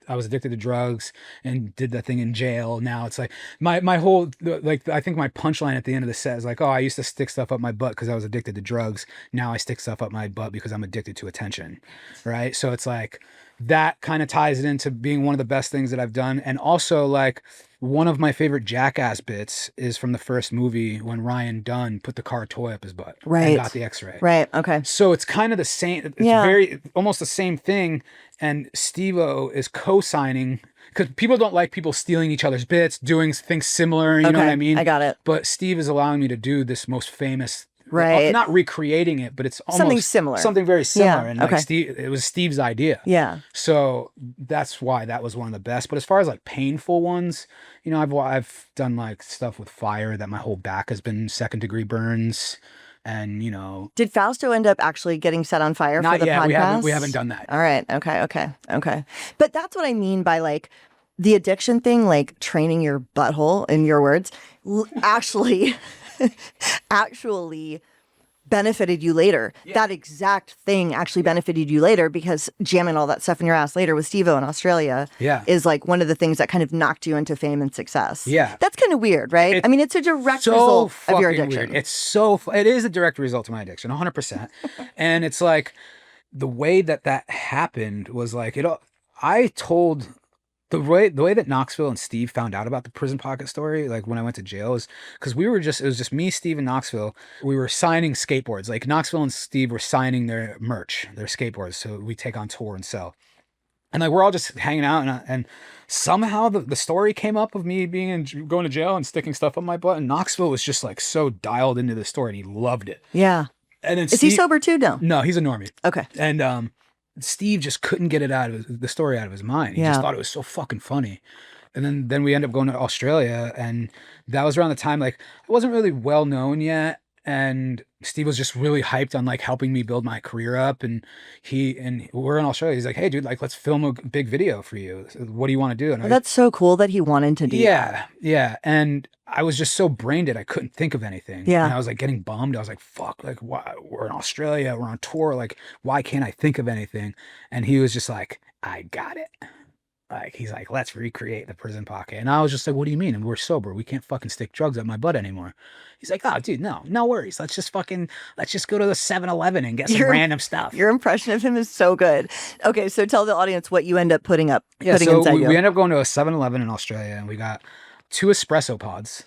was addicted to drugs and did that thing in jail. Now it's like my whole, like, I think my punchline at the end of the set is like, oh, I used to stick stuff up my butt because I was addicted to drugs. Now I stick stuff up my butt because I'm addicted to attention. Right. So it's like, that kind of ties it into being one of the best things that I've done. And also, like, one of my favorite Jackass bits is from the first movie when Ryan Dunn put the car toy up his butt and got the X-ray. Right. Okay. So it's kind of the same. It's almost the same thing. And Steve-O is co-signing, because people don't like people stealing each other's bits, doing things similar. You know what I mean? I got it. But Steve is allowing me to do this most famous. Right. Not recreating it, but it's almost something similar. Something very similar. Yeah. And like it was Steve's idea. Yeah. So that's why that was one of the best. But as far as like painful ones, you know, I've done like stuff with fire that my whole back has been 2nd-degree burns. And, you know. Did Fausto end up actually getting set on fire for the podcast? We haven't done that. All right. Okay. But that's what I mean by like the addiction thing, like training your butthole, in your words, actually benefited you later. Yeah. That exact thing actually benefited you later, because jamming all that stuff in your ass later with Steve-O in Australia is like one of the things that kind of knocked you into fame and success. Yeah. That's kind of weird, right? I mean, it's a direct result of your addiction. Weird. It is a direct result of my addiction, 100%. And it's like the way that happened was like, I told... The way that Knoxville and Steve found out about the prison pocket story, like when I went to jail, is because it was just me, Steve, and Knoxville. We were signing skateboards. Like Knoxville and Steve were signing their merch, their skateboards, so we take on tour and sell. And like we're all just hanging out, and somehow the story came up of me going to jail and sticking stuff up my butt. And Knoxville was just like so dialed into the story, and he loved it. Yeah. And then is he sober too? No, he's a normie. Okay. And Steve just couldn't get it the story out of his mind. He just thought it was so fucking funny. And then we ended up going to Australia, and that was around the time, like, I wasn't really well known yet. and Steve was just really hyped on like helping me build my career up. And we're in Australia. He's like, hey, dude, like let's film a big video for you. What do you want to do? And That's so cool that he wanted to do that. Yeah. And I was just so brain dead. I couldn't think of anything. Yeah. And I was like getting bummed. I was like, fuck, like why we're in Australia, we're on tour. Like, why can't I think of anything? And he was just like, I got it. Like, he's like, let's recreate the prison pocket. And I was just like, what do you mean? And we're sober. We can't fucking stick drugs up my butt anymore. He's like, oh, dude, no worries. Let's just go to the 7-Eleven and get some random stuff. Your impression of him is so good. Okay, so tell the audience what you end up putting inside you. We ended up going to a 7-Eleven in Australia, and we got 2 espresso pods.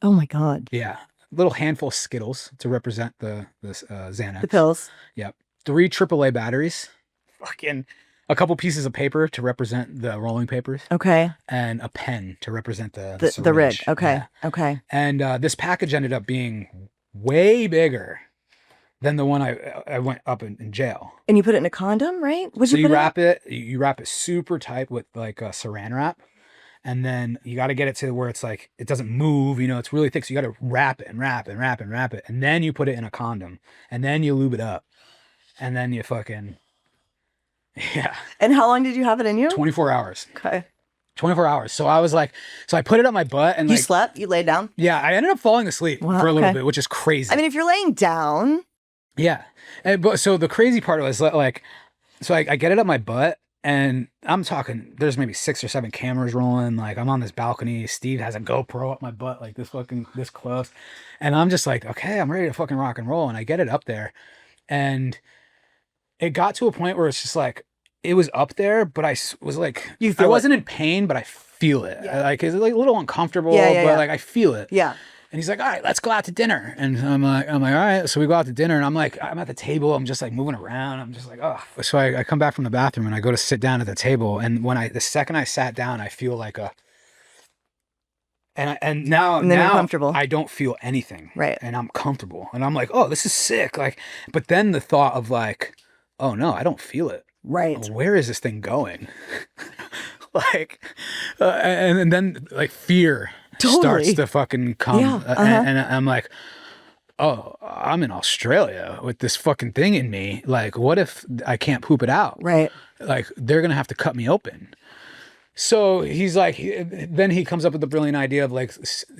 Oh my God. Yeah. A little handful of Skittles to represent the Xanax. The pills. Yep. 3 AAA batteries. Fucking a couple pieces of paper to represent the rolling papers. Okay. And a pen to represent the rig. syringe. Okay. Yeah. Okay. And this package ended up being way bigger than the one I went up in jail. And you put it in a condom, right? So you wrap it super tight with like a saran wrap. And then you got to get it to where it's like, it doesn't move, you know, it's really thick. So you got to wrap it and wrap and wrap and wrap it. And then you put it in a condom and then you lube it up and then you fucking, yeah. And how long did you have it in you? 24 hours. Okay. 24 hours. So I was like, so I put it on my butt and you slept, you laid down? Yeah. I ended up falling asleep for a little bit, which is crazy. I mean, if you're laying down. Yeah. But so the crazy part was like, so I get it up my butt. And I'm talking, there's maybe 6 or 7 cameras rolling. Like I'm on this balcony. Steve has a GoPro up my butt, like this close. And I'm just like, okay, I'm ready to fucking rock and roll. And I get it up there. And it got to a point where it's just like, it was up there, but I was like, I wasn't in pain, but I feel it. Yeah. Like it's like a little uncomfortable, but like I feel it. Yeah. And he's like, all right, let's go out to dinner. And I'm like, all right. So we go out to dinner and I'm at the table. I'm just like moving around. I'm just like, oh. So I come back from the bathroom and I go to sit down at the table. And the second I sat down, I feel like and now you're comfortable. I don't feel anything. Right. And I'm comfortable. And I'm like, oh, this is sick. Like, but then the thought of like, oh no, I don't feel it. Right. Where is this thing going? Like, and then like fear starts to fucking come. Yeah, and I'm like, oh, I'm in Australia with this fucking thing in me. Like, what if I can't poop it out? Right. Like, they're going to have to cut me open. So he's like, then he comes up with the brilliant idea of like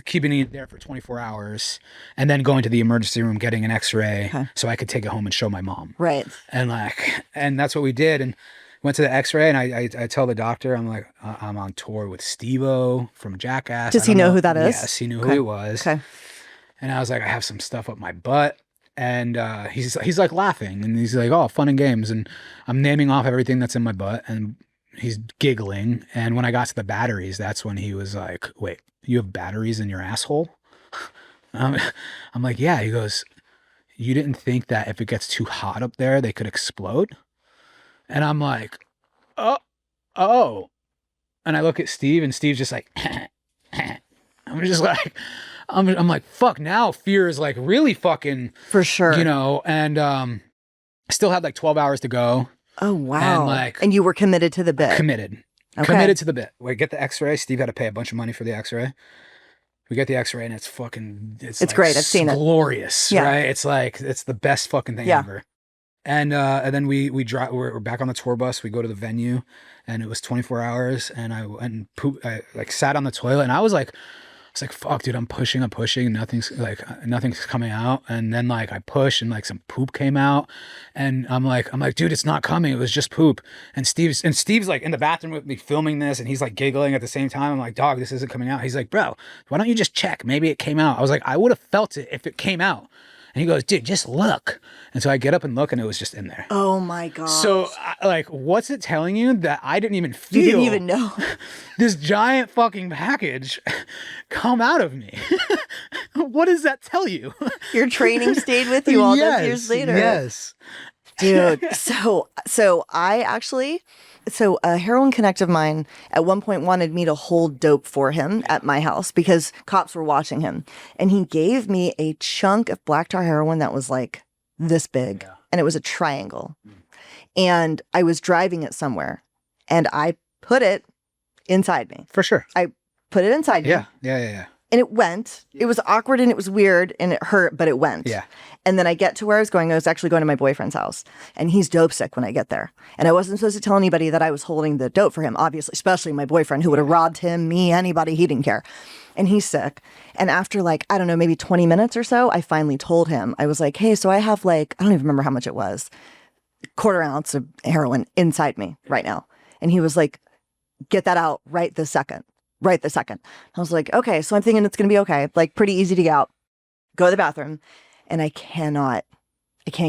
keeping it there for 24 hours and then going to the emergency room, getting an x-ray so I could take it home and show my mom. Right. And that's what we did. And went to the x-ray and I tell the doctor, I'm like, I'm on tour with Steve-O from Jackass. Does he know who that is? Yes, he knew who he was. Okay. And I was like, I have some stuff up my butt. And he's like laughing and he's like, oh, fun and games. And I'm naming off everything that's in my butt and he's giggling. And when I got to the batteries, that's when he was like, wait, you have batteries in your asshole? I'm like, yeah. He goes, you didn't think that if it gets too hot up there, they could explode? And I'm like, oh. And I look at Steve and Steve's just like, I'm just like, I'm like, fuck, now fear is like really fucking. For sure. You know, and I still had like 12 hours to go. Oh, wow. And and you were committed to the bit. Committed to the bit. We get the x-ray. Steve had to pay a bunch of money for the x-ray. We get the x-ray and it's like great. I've seen it. Glorious, right? It's like, it's the best fucking thing ever. And then we drive, we're back on the tour bus. We go to the venue and it was 24 hours and I like sat on the toilet and I was like, fuck, dude, I'm pushing. Nothing's coming out. And then like I push and like some poop came out and I'm like, dude, it's not coming. It was just poop. And Steve's like in the bathroom with me filming this and he's like giggling at the same time. I'm like, dog, this isn't coming out. He's like, bro, why don't you just check? Maybe it came out. I was like, I would have felt it if it came out. And he goes, dude, just look. And so I get up and look and it was just in there. Oh my God. So like, what's it telling you that I didn't even feel? You didn't even know. This giant fucking package come out of me. What does that tell you? Your training stayed with you all those years later. Yes. Dude. So a heroin connect of mine at one point wanted me to hold dope for him at my house because cops were watching him. And he gave me a chunk of black tar heroin that was like this big. Yeah. And it was a triangle. And I was driving it somewhere and I put it inside me. For sure. I put it inside me. Yeah. And it went. It was awkward and it was weird and it hurt, but it went. Yeah. And then I get to where I was going. I was actually going to my boyfriend's house, and he's dope sick when I get there. And I wasn't supposed to tell anybody that I was holding the dope for him, obviously, especially my boyfriend who would have robbed him, me, anybody. He didn't care. And he's sick. And after like, I don't know, maybe 20 minutes or so, I finally told him. I was like, hey, so I have like, I don't even remember how much it was, 1/4 ounce of heroin inside me right now. And he was like, get that out right this second. Right this second. I was like, okay, so I'm thinking it's going to be okay. Like pretty easy to get out. Go to the bathroom. And I can't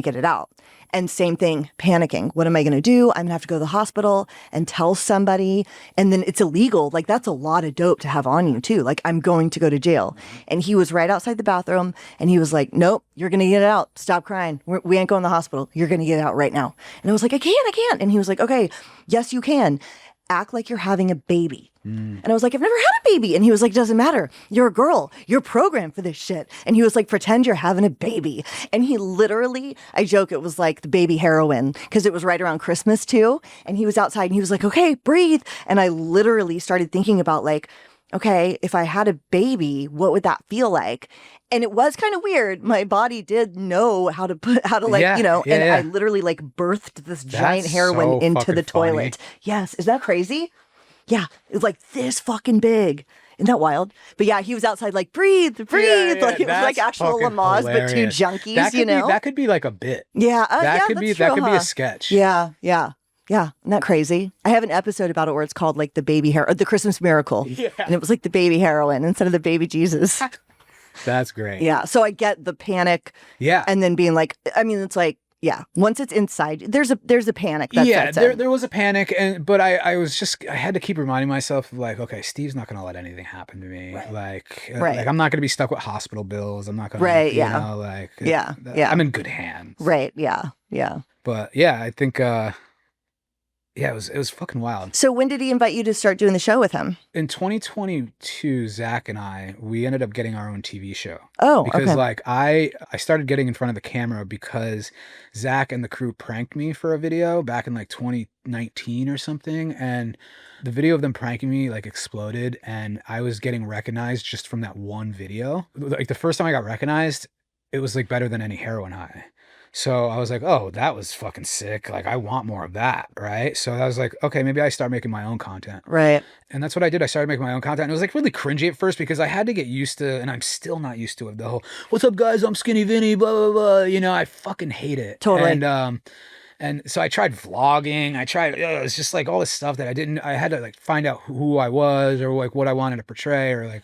get it out. And same thing, panicking. What am I going to do? I'm going to have to go to the hospital and tell somebody. And then it's illegal. Like that's a lot of dope to have on you too. Like I'm going to go to jail. And he was right outside the bathroom and he was like, nope, you're going to get it out. Stop crying. We ain't going to the hospital. You're going to get it out right now. And I was like, I can't. And he was like, okay, yes, you can. Act like you're having a baby. And I was like, I've never had a baby. And he was like, doesn't matter. You're a girl. You're programmed for this shit. And he was like, pretend you're having a baby. And he literally, I joke, it was like the baby heroin because it was right around Christmas too. And he was outside and he was like, okay, breathe. And I literally started thinking about like, okay, if I had a baby, what would that feel like? And it was kind of weird. My body did know how to I literally like birthed this giant heroin into the toilet. Yes. Is that crazy? Yeah. It was like this fucking big. Isn't that wild? But yeah, he was outside like, breathe. Yeah, like it was like actual Lamaze, but two junkies, that could be like a bit. Yeah. That could be a sketch. Yeah. Yeah. Yeah, isn't that crazy? I have an episode about it where it's called like the baby or the Christmas miracle. Yeah. And it was like the baby heroin instead of the baby Jesus. That's great. Yeah. So I get the panic. Yeah. And then being like, I mean, it's like, yeah, once it's inside, there's a panic. There was a panic, but I had to keep reminding myself of like, okay, Steve's not going to let anything happen to me. Right. Like I'm not going to be stuck with hospital bills. I'm not going to, I'm in good hands. Right. Yeah. Yeah. But yeah, I think, it was fucking wild. So when did he invite you to start doing the show with him? In 2022, Zach and we ended up getting our own TV show. Oh, because like I started getting in front of the camera because Zach and the crew pranked me for a video back in like 2019 or something, and the video of them pranking me like exploded, and I was getting recognized just from that one video. Like the first time I got recognized, it was like better than any heroin high. So I was like, oh, that was fucking sick. Like, I want more of that, right? So I was like, okay, maybe I start making my own content. Right. And that's what I did. I started making my own content. And it was like really cringy at first because I had to get used to, and I'm still not used to it, the whole, what's up, guys? I'm Skinny Vinny, blah, blah, blah. You know, I fucking hate it. Totally. And so I tried vlogging. It was just like all this stuff that I had to like find out who I was or like what I wanted to portray or like,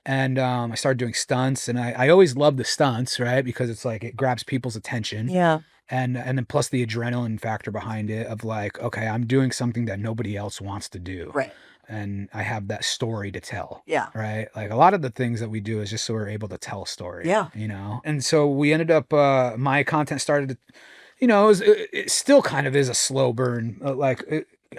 and I started doing stunts, and I always loved the stunts, right? Because it's like it grabs people's attention. Yeah. And then plus the adrenaline factor behind it of like, okay, I'm doing something that nobody else wants to do. Right. And I have that story to tell. Yeah. Right. Like a lot of the things that we do is just so we're able to tell a story. Yeah. You know? And so we ended up, my content started to, you know, it still kind of is a slow burn.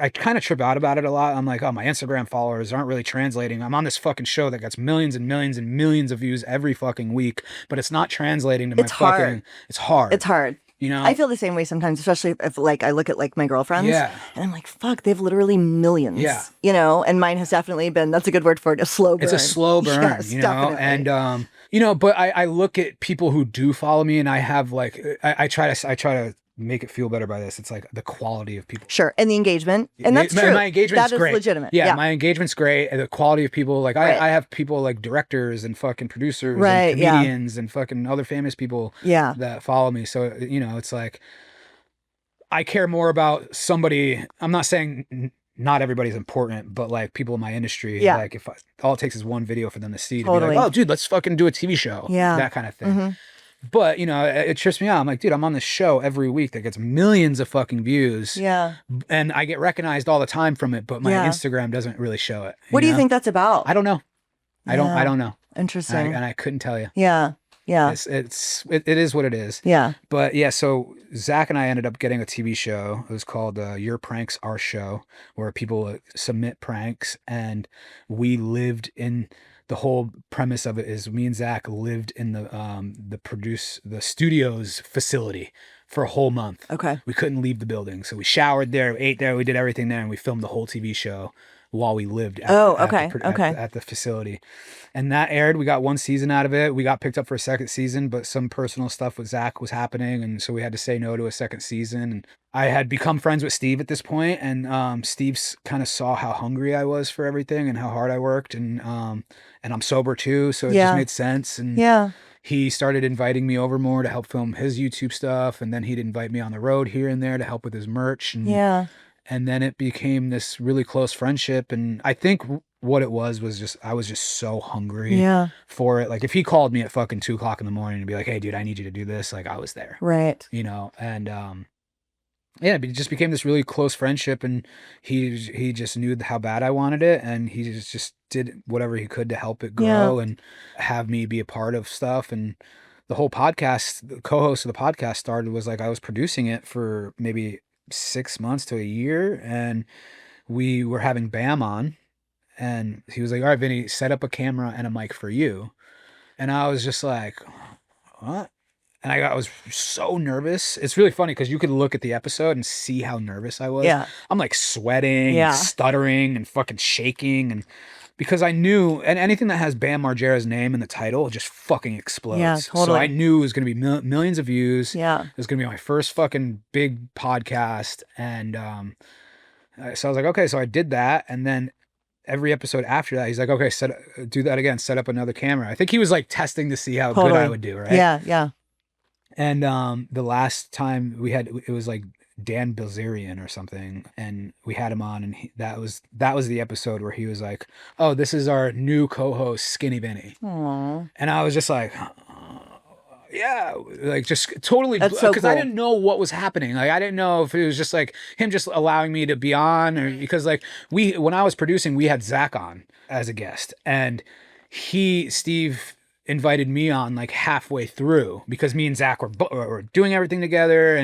I kind of trip out about it a lot. I'm like, oh, my Instagram followers aren't really translating. I'm on this fucking show that gets millions and millions and millions of views every fucking week, but it's not translating to my fucking, it's hard. It's hard. You know, I feel the same way sometimes, especially if like I look at like my girlfriends and I'm like, fuck, they have literally millions, you know, and mine has definitely been, that's a good word for it, a slow burn. It's a slow burn, yes, you know, definitely. And, you know, but I look at people who do follow me and I have like, I try to make it feel better by this. It's like the quality of people. Sure. And the engagement. And that's true. My engagement's great. That is legitimate. Yeah, my engagement's great. And the quality of people, like I have people like directors and fucking producers and comedians and fucking other famous people that follow me. So, you know, it's like, I care more about somebody. I'm not saying not everybody's important, but like people in my industry, like if all it takes is one video for them to see, to be like, oh dude, let's fucking do a TV show. Yeah. That kind of thing. Mm-hmm. But, you know, it trips me out. I'm like, dude, I'm on this show every week that gets millions of fucking views. Yeah. And I get recognized all the time from it, but my Instagram doesn't really show it. What do you think that's about? I don't know. I don't know. Interesting. And I couldn't tell you. Yeah. Yeah. It is what it is. Yeah. But yeah, so Zach and I ended up getting a TV show. It was called Your Pranks, Our Show, where people submit pranks, and we lived in. The whole premise of it is me and Zach lived in the studio's facility for a whole month. Okay. We couldn't leave the building. So we showered there, ate there, we did everything there, and we filmed the whole TV show while we lived at, Oh, at okay, the, okay. at the facility. And that aired. We got one season out of it. We got picked up for a second season, but some personal stuff with Zach was happening, and so we had to say no to a second season. And I had become friends with Steve at this point, and Steve's kind of saw how hungry I was for everything and how hard I worked, and I'm sober too, so it just Yeah. made sense. And Yeah. he started inviting me over more to help film his YouTube stuff, and then he'd invite me on the road here and there to help with his merch. Yeah. And then it became this really close friendship. And I think what it was just, I was just so hungry Yeah. for it. Like if he called me at fucking 2:00 in the morning and be like, hey dude, I need you to do this. Like I was there, Right. you know? And, yeah, it just became this really close friendship, and he just knew how bad I wanted it, and he just did whatever he could to help it grow and have me be a part of stuff. And the whole podcast, the co-host of the podcast started was like I was producing it for maybe 6 months to a year, and we were having Bam on, and he was like, all right, Vinny, set up a camera and a mic for you. And I was just like, what? And I was so nervous. It's really funny because you could look at the episode and see how nervous I was. Yeah. I'm like sweating, Yeah. stuttering, and fucking shaking. And because I knew, and anything that has Bam Margera's name in the title just fucking explodes. Yeah, So totally. I knew it was going to be millions of views. Yeah. It was going to be my first fucking big podcast. And so I was like, okay, so I did that. And then every episode after that, he's like, okay, do that again, set up another camera. I think he was like testing to see how good I would do, right? Yeah. Yeah. And the last time we had, it was like Dan Bilzerian or something, and we had him on, and that was the episode where he was like, oh, this is our new co-host, Skinny Vinny. Aww. And I was just like, yeah, like just totally, That's so because I cool. didn't know what was happening. Like I didn't know if it was just like him just allowing me to be on, or because like when I was producing, we had Zach on as a guest, and Steve invited me on like halfway through because me and Zach were doing everything together,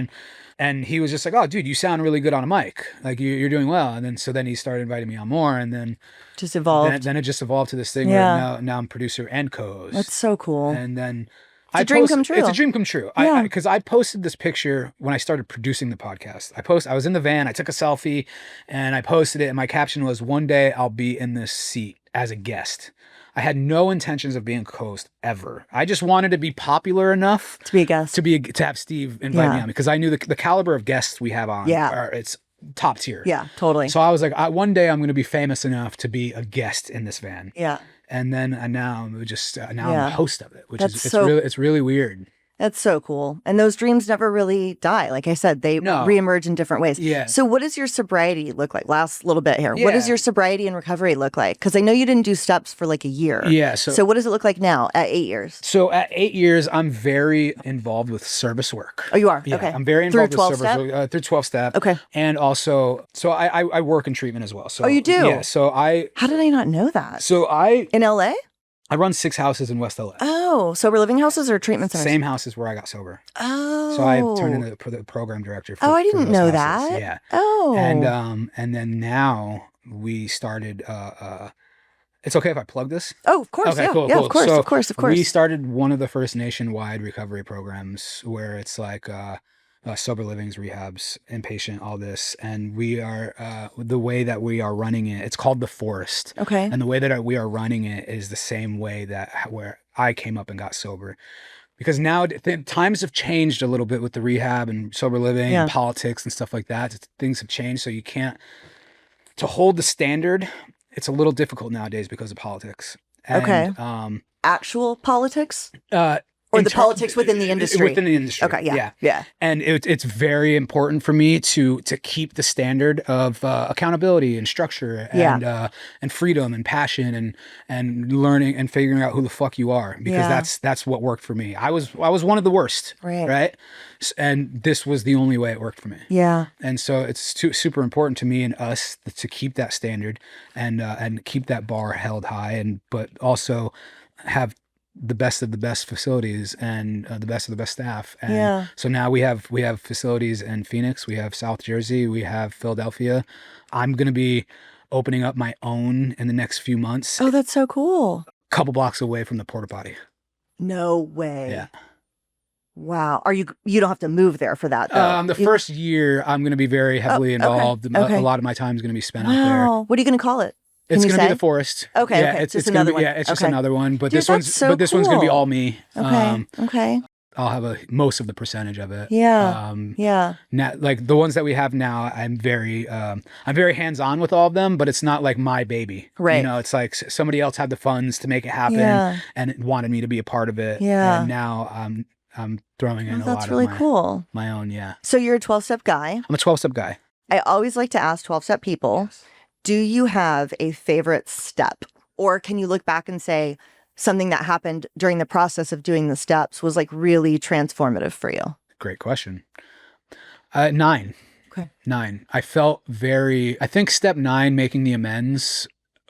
and he was just like, oh dude, you sound really good on a mic, like you're doing well. And then he started inviting me on more, and then Just evolved. then it just evolved to this thing Yeah. where now I'm producer and co-host. That's so cool. And then It's a dream come true. It's a dream come true. Yeah. Because I posted this picture when I started producing the podcast. I was in the van, I took a selfie, and I posted it, and my caption was, one day I'll be in this seat as a guest. I had no intentions of being a co-host ever. I just wanted to be popular enough To be a guest. to have Steve invite me on, because I knew the caliber of guests we have on it's top tier. Yeah, totally. So I was like, one day I'm going to be famous enough to be a guest in this van. Yeah. And then now I'm a host of it, which it's really weird. That's so cool. And those dreams never really die. Like I said, they reemerge in different ways. Yeah. So what does your sobriety look like? Last little bit here. Yeah. What does your sobriety and recovery look like? Because I know you didn't do steps for like a year. Yeah. So what does it look like now at 8 years? So at 8 years, I'm very involved with service work. Oh, you are? Yeah, Okay. I'm very involved Through with service work, through 12-step. Okay. And also, so I work in treatment as well. So, oh, you do? Yeah. So How did I not know that? In LA? I run 6 houses in West LA. Oh, sober living houses or treatment centers? Same houses where I got sober. Oh. So I turned into the program director for I didn't those know houses. that. Yeah. Oh. And then now we started it's okay if I plug this? Oh, of course. Okay, yeah. cool, Yeah, cool. of course, So of course, of course. We started one of the first nationwide recovery programs where it's like sober livings, rehabs, inpatient, all this. And we are, the way that we are running it, it's called The Forest. Okay. And the way that we are running it is the same way where I came up and got sober. Because now times have changed a little bit with the rehab and sober living and politics and stuff like that. Things have changed. So you can't, to hold the standard, it's a little difficult nowadays because of politics. And, okay. Actual politics? Or the politics within the industry? Within the industry. Okay, yeah. And it's very important for me to keep the standard of accountability and structure and freedom and passion and learning and figuring out who the fuck you are, because that's what worked for me. I was one of the worst, right? And this was the only way it worked for me. Yeah. And so it's super important to me and us to keep that standard and keep that bar held high, but also have the best of the best facilities and the best of the best staff. And so now we have facilities in Phoenix, we have South Jersey, we have Philadelphia. I'm going to be opening up my own in the next few months. Oh, that's so cool. A couple blocks away from the Porta-Potty. No way. Yeah. Wow. You don't have to move there for that though. The first year I'm going to be very heavily involved. Okay. A lot of my time is going to be spent out there. Wow. What are you going to call it? It's Can you going to be say? the forest. Okay. Yeah, Okay. it's Just gonna another be, one. yeah, it's just Okay. another one. But Dude, this one's that's so one's going to be cool. all me. Okay. Okay. I'll have most of the percentage of it. Yeah. Yeah. Now, like the ones that we have now, I'm very hands-on with all of them, but it's not like my baby. Right. You know, it's like somebody else had the funds to make it happen Yeah. and it wanted me to be a part of it. Yeah. And now I'm throwing in a That's lot really of cool. my own, yeah. So you're a 12-step guy. I'm a 12-step guy. I always like to ask 12-step people, do you have a favorite step? Or can you look back and say something that happened during the process of doing the steps was like really transformative for you? Great question. 9. Okay. 9. I think step 9, making the amends,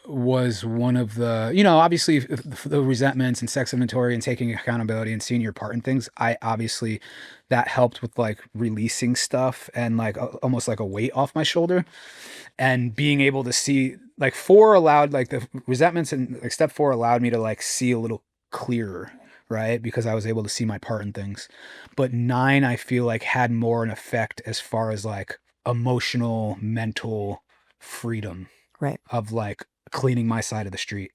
was one of the, obviously the resentments and sex inventory and taking accountability and seeing your part in things. That helped with like releasing stuff and like almost like a weight off my shoulder, and being able to see like 4 allowed, like the resentments, and like step 4 allowed me to like see a little clearer, right? Because I was able to see my part in things. But 9, I feel like had more an effect as far as like emotional, mental freedom, right? Of like cleaning my side of the street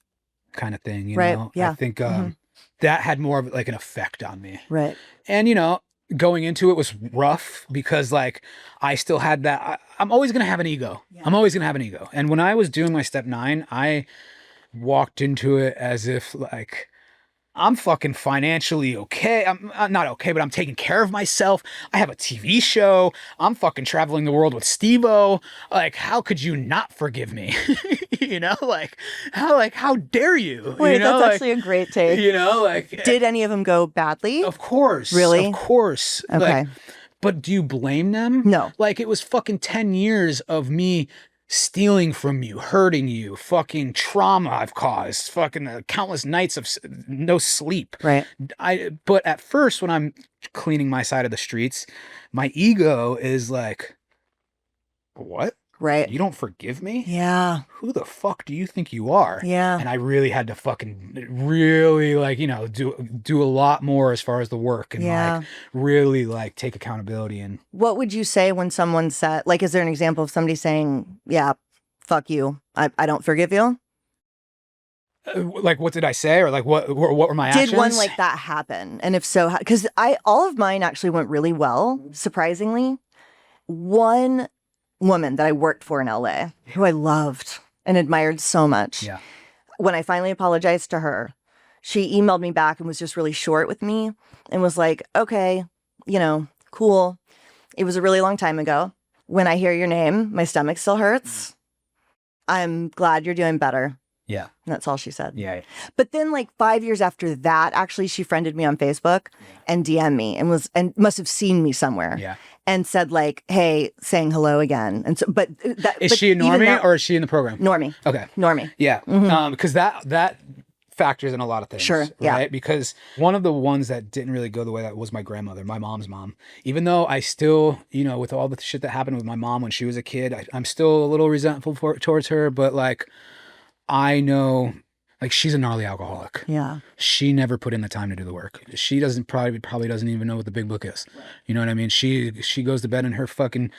kind of thing, you right. know? Yeah. I think that had more of like an effect on me. Right. And, going into it was rough because like I still had that. I'm always going to have an ego. Yeah. I'm always going to have an ego. And when I was doing my step 9, I walked into it as if like, I'm fucking financially okay. I'm not okay, but I'm taking care of myself. I have a TV show. I'm fucking traveling the world with Steve-O. Like, how could you not forgive me? How dare you? Wait, that's actually a great take. Did any of them go badly? Of course. Really? Of course. Okay. But do you blame them? No. Like, it was fucking 10 years of me stealing from you, hurting you, fucking trauma I've caused, fucking countless nights of no sleep. Right. But at first, when I'm cleaning my side of the streets, my ego is like, what? Right. You don't forgive me? Yeah. Who the fuck do you think you are? Yeah. And I really had to fucking really like, do a lot more as far as the work and like really like take accountability. And what would you say when someone said, like, is there an example of somebody saying, yeah, fuck you, I don't forgive you? Like, what did I say? Or like, what were my actions? Did one like that happen? And if so, because all of mine actually went really well, surprisingly. One woman that I worked for in LA, who I loved and admired so much. Yeah. When I finally apologized to her, she emailed me back and was just really short with me and was like, okay, cool. It was a really long time ago. When I hear your name, my stomach still hurts. I'm glad you're doing better. Yeah. And that's all she said. Yeah. But then like 5 years after that, actually, she friended me on Facebook and DM'd me and must have seen me somewhere. Yeah. And said like, hey, saying hello again. And so, is she a normie or is she in the program? Normie. Okay. Normie. Yeah. Because that factors in a lot of things. Sure. Yeah. Right? Because one of the ones that didn't really go the way that was my grandmother, my mom's mom. Even though I still, with all the shit that happened with my mom when she was a kid, I'm still a little resentful towards her. But like, I know, like, she's a gnarly alcoholic. Yeah. She never put in the time to do the work. She probably doesn't even know what the big book is. You know what I mean? She goes to bed in her fucking,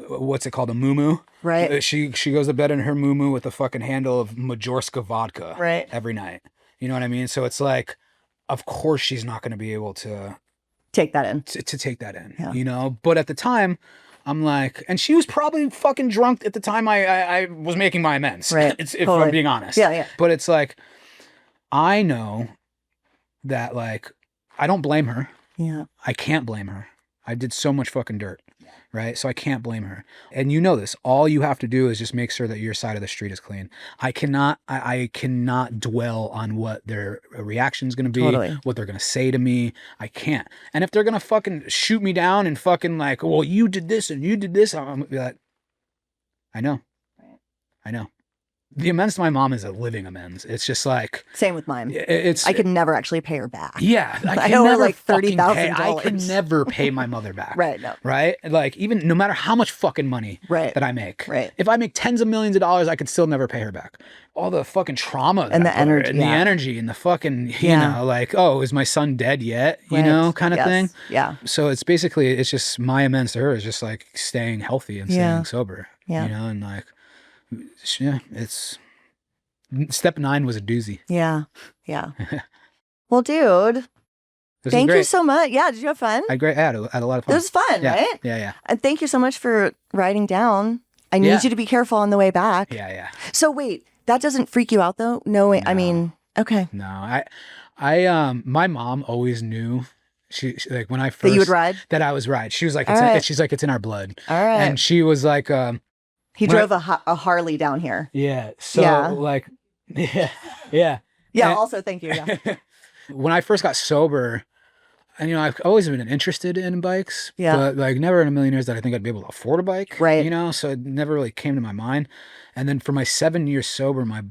what's it called, a moo-moo? Right. She goes to bed in her moo-moo with a fucking handle of Majorska vodka. Right. Every night. You know what I mean? So it's like, of course she's not going to be able to take that in. To take that in, But at the time, I'm like, and she was probably fucking drunk at the time I was making my amends. Right. If I'm being honest. Yeah. But it's like, I know that like, I don't blame her. Yeah. I can't blame her. I did so much fucking dirt. Right. So I can't blame her. And you know this, all you have to do is just make sure that your side of the street is clean. I cannot dwell on what their reaction is going to be, what they're going to say to me. I can't. And if they're going to fucking shoot me down and fucking like, well, you did this and you did this, I'm going to be like, I know. the amends to my mom is a living amends. It's just like Same with mine. it's I could never actually pay her back. yeah. I owe her like $30,000. I can never pay my mother back. Right. No. Right. Like even no matter how much fucking money Right. that I make. Right. If I make tens of millions of dollars, I could still never pay her back. All the fucking trauma And the energy, and the energy and the fucking you Yeah. know like, oh, is my son dead yet? You Right. know, kind of Yes. thing. Yeah. So it's basically it's just my amends to her is just like staying healthy and Yeah. staying sober. Yeah. You know, and like yeah, it's step 9 was a doozy. Yeah. Yeah. Well, dude, This thank was you great. so much. Yeah. Did you have fun? I had a lot of It fun. was fun, yeah. right? Yeah, And thank you so much for writing down. I need Yeah. you to be careful on the way back. yeah. So wait, that doesn't freak you out though? No, I No. mean, okay. No, my mom always knew she like when I first That you would ride? that I was right. She was like, All right. she's like, it's in our blood. All right. And she was like, He when drove a Harley down here. yeah. So Yeah. like, yeah. Yeah. And- Also, thank you. Yeah. When I first got sober, and you know, I've always been interested in bikes, Yeah. but like never in a million years that I think I'd be able to afford a bike, Right. You know, so it never really came to my mind. And then for my 7 years sober, my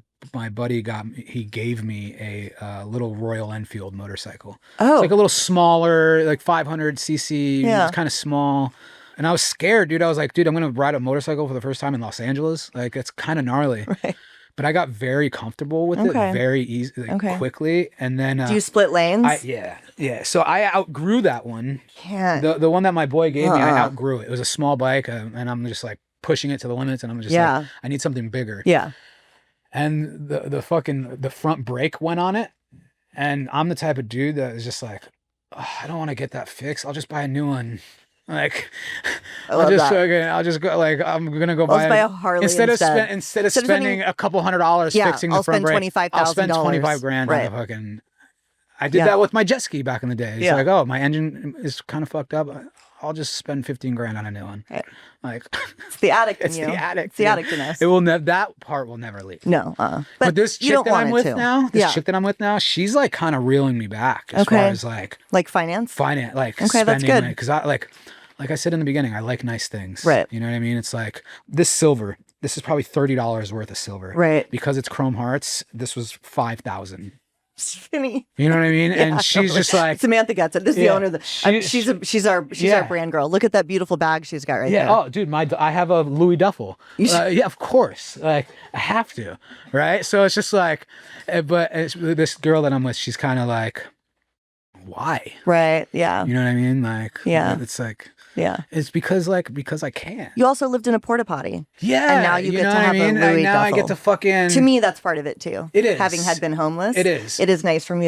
buddy he gave me a little Royal Enfield motorcycle. Oh. It's like a little smaller, like 500cc. Yeah. It's kind of small. And I was scared, dude. I was like, dude, I'm going to ride a motorcycle for the first time in Los Angeles. Like, it's kind of gnarly. Right. But I got very comfortable with Okay. it very easy, like, Okay. quickly. And then, Do you split lanes? yeah. So I outgrew that one. Can't. The one that my boy gave me, I Uh-uh. outgrew it. It was a small bike, and I'm just like pushing it to the limits, and I'm just Yeah. like, I need something bigger. Yeah. And the front brake went on it, and I'm the type of dude that is just like, "Oh, I don't want to get that fixed. I'll just buy a new one. Like, I love that. I'll just go. Like, I'm gonna go Let's buy a Harley instead of instead. Instead of Instead of spending a couple $100 Yeah, fixing I'll the front spend brake, I'll spend $25,000. $25,000 Right. on the fucking. I did Yeah. that with my jet ski back in the day. It's Yeah. like, oh, my engine is kind of fucked up. I'll just spend $15,000 on a new one. Right. Like, It's the addict in it's you. the addict. It's the yeah. addict in us. It will that part will never leave. No. But this you chick don't that want I'm it with to. now, Yeah. chick that I'm with now, she's like kind of reeling me back as Okay. far as like Like finance? like Okay, that's spending, good. because I like I said in the beginning, I like nice things. Right. You know what I mean? It's like this silver. This is probably $30 worth of silver. Right. Because it's chrome hearts. This was $5,000. Skinny. You know what I mean? Yeah, And she's totally. just like, Samantha gets it. This is the Yeah. owner of the. She's our Yeah. brand girl. Look at that beautiful bag she's got right yeah. there. Oh, dude, I have a Louis duffel. You should- Yeah, of course. Like I have to, right? So it's just like, but this girl that I'm with, she's kind of like, why? Right. Yeah. You know what I mean? Like, Yeah. It's like, Yeah. it's because I can. You also lived in a Porta-Potty. Yeah. And now you get know to what have I a mean? Louis And now I duffel. get to fucking. To me, that's part of it too. It is. Having had been homeless. It is. It is nice for me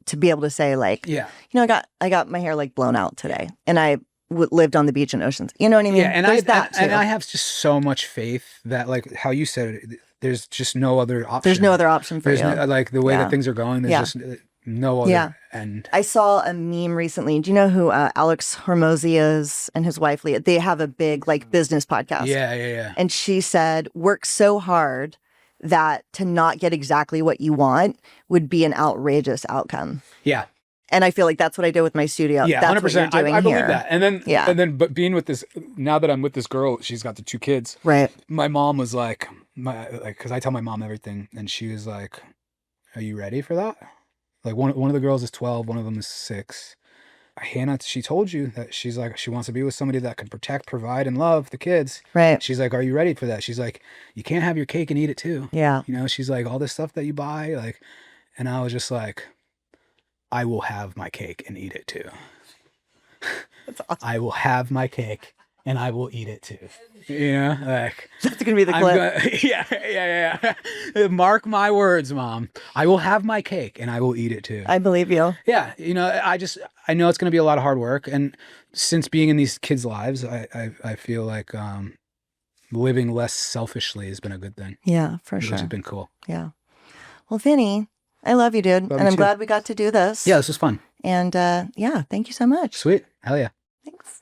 to be able to say like, Yeah. you know, I got my hair like blown out today, and I lived on the beach in Oceans. You know what I mean? Yeah. And There's that too. and I have just so much faith that, like how you said it, there's just no other option. There's no other option for There's you. no, like the way Yeah. that things are going. There's Yeah. just no other. Yeah. And I saw a meme recently. Do you know who Alex Hormozy is and his wife Leah? They have a big like business podcast. yeah. And she said, work so hard that to not get exactly what you want would be an outrageous outcome. Yeah. And I feel like that's what I did with my studio. Yeah, That's 100%. what you're doing I believe here. that. And then, Yeah. but being with this, now that I'm with this girl, she's got the 2 kids. Right. My mom was like, because I tell my mom everything, and she was like, "Are you ready for that?" Like one of the girls is 12, one of them is 6. Hannah, she told you that she's like, she wants to be with somebody that can protect, provide, and love the kids. Right. She's like, "Are you ready for that?" She's like, "You can't have your cake and eat it too." Yeah. You know, she's like, all this stuff that you buy, like, and I was just like, I will have my cake and eat it too. That's awesome. I will have my cake and I will eat it too. You know, like That's going to be the clip. yeah. Mark my words, Mom. I will have my cake and I will eat it too. I believe you. Yeah, you know, I know it's going to be a lot of hard work, and since being in these kids' lives, I feel like living less selfishly has been a good thing. Yeah, for Which sure. has been cool. Yeah. Well, Vinny, I love you, dude. Love and you I'm too. glad we got to do this. Yeah, this was fun. And yeah, thank you so much. Sweet. Hell yeah. Thanks.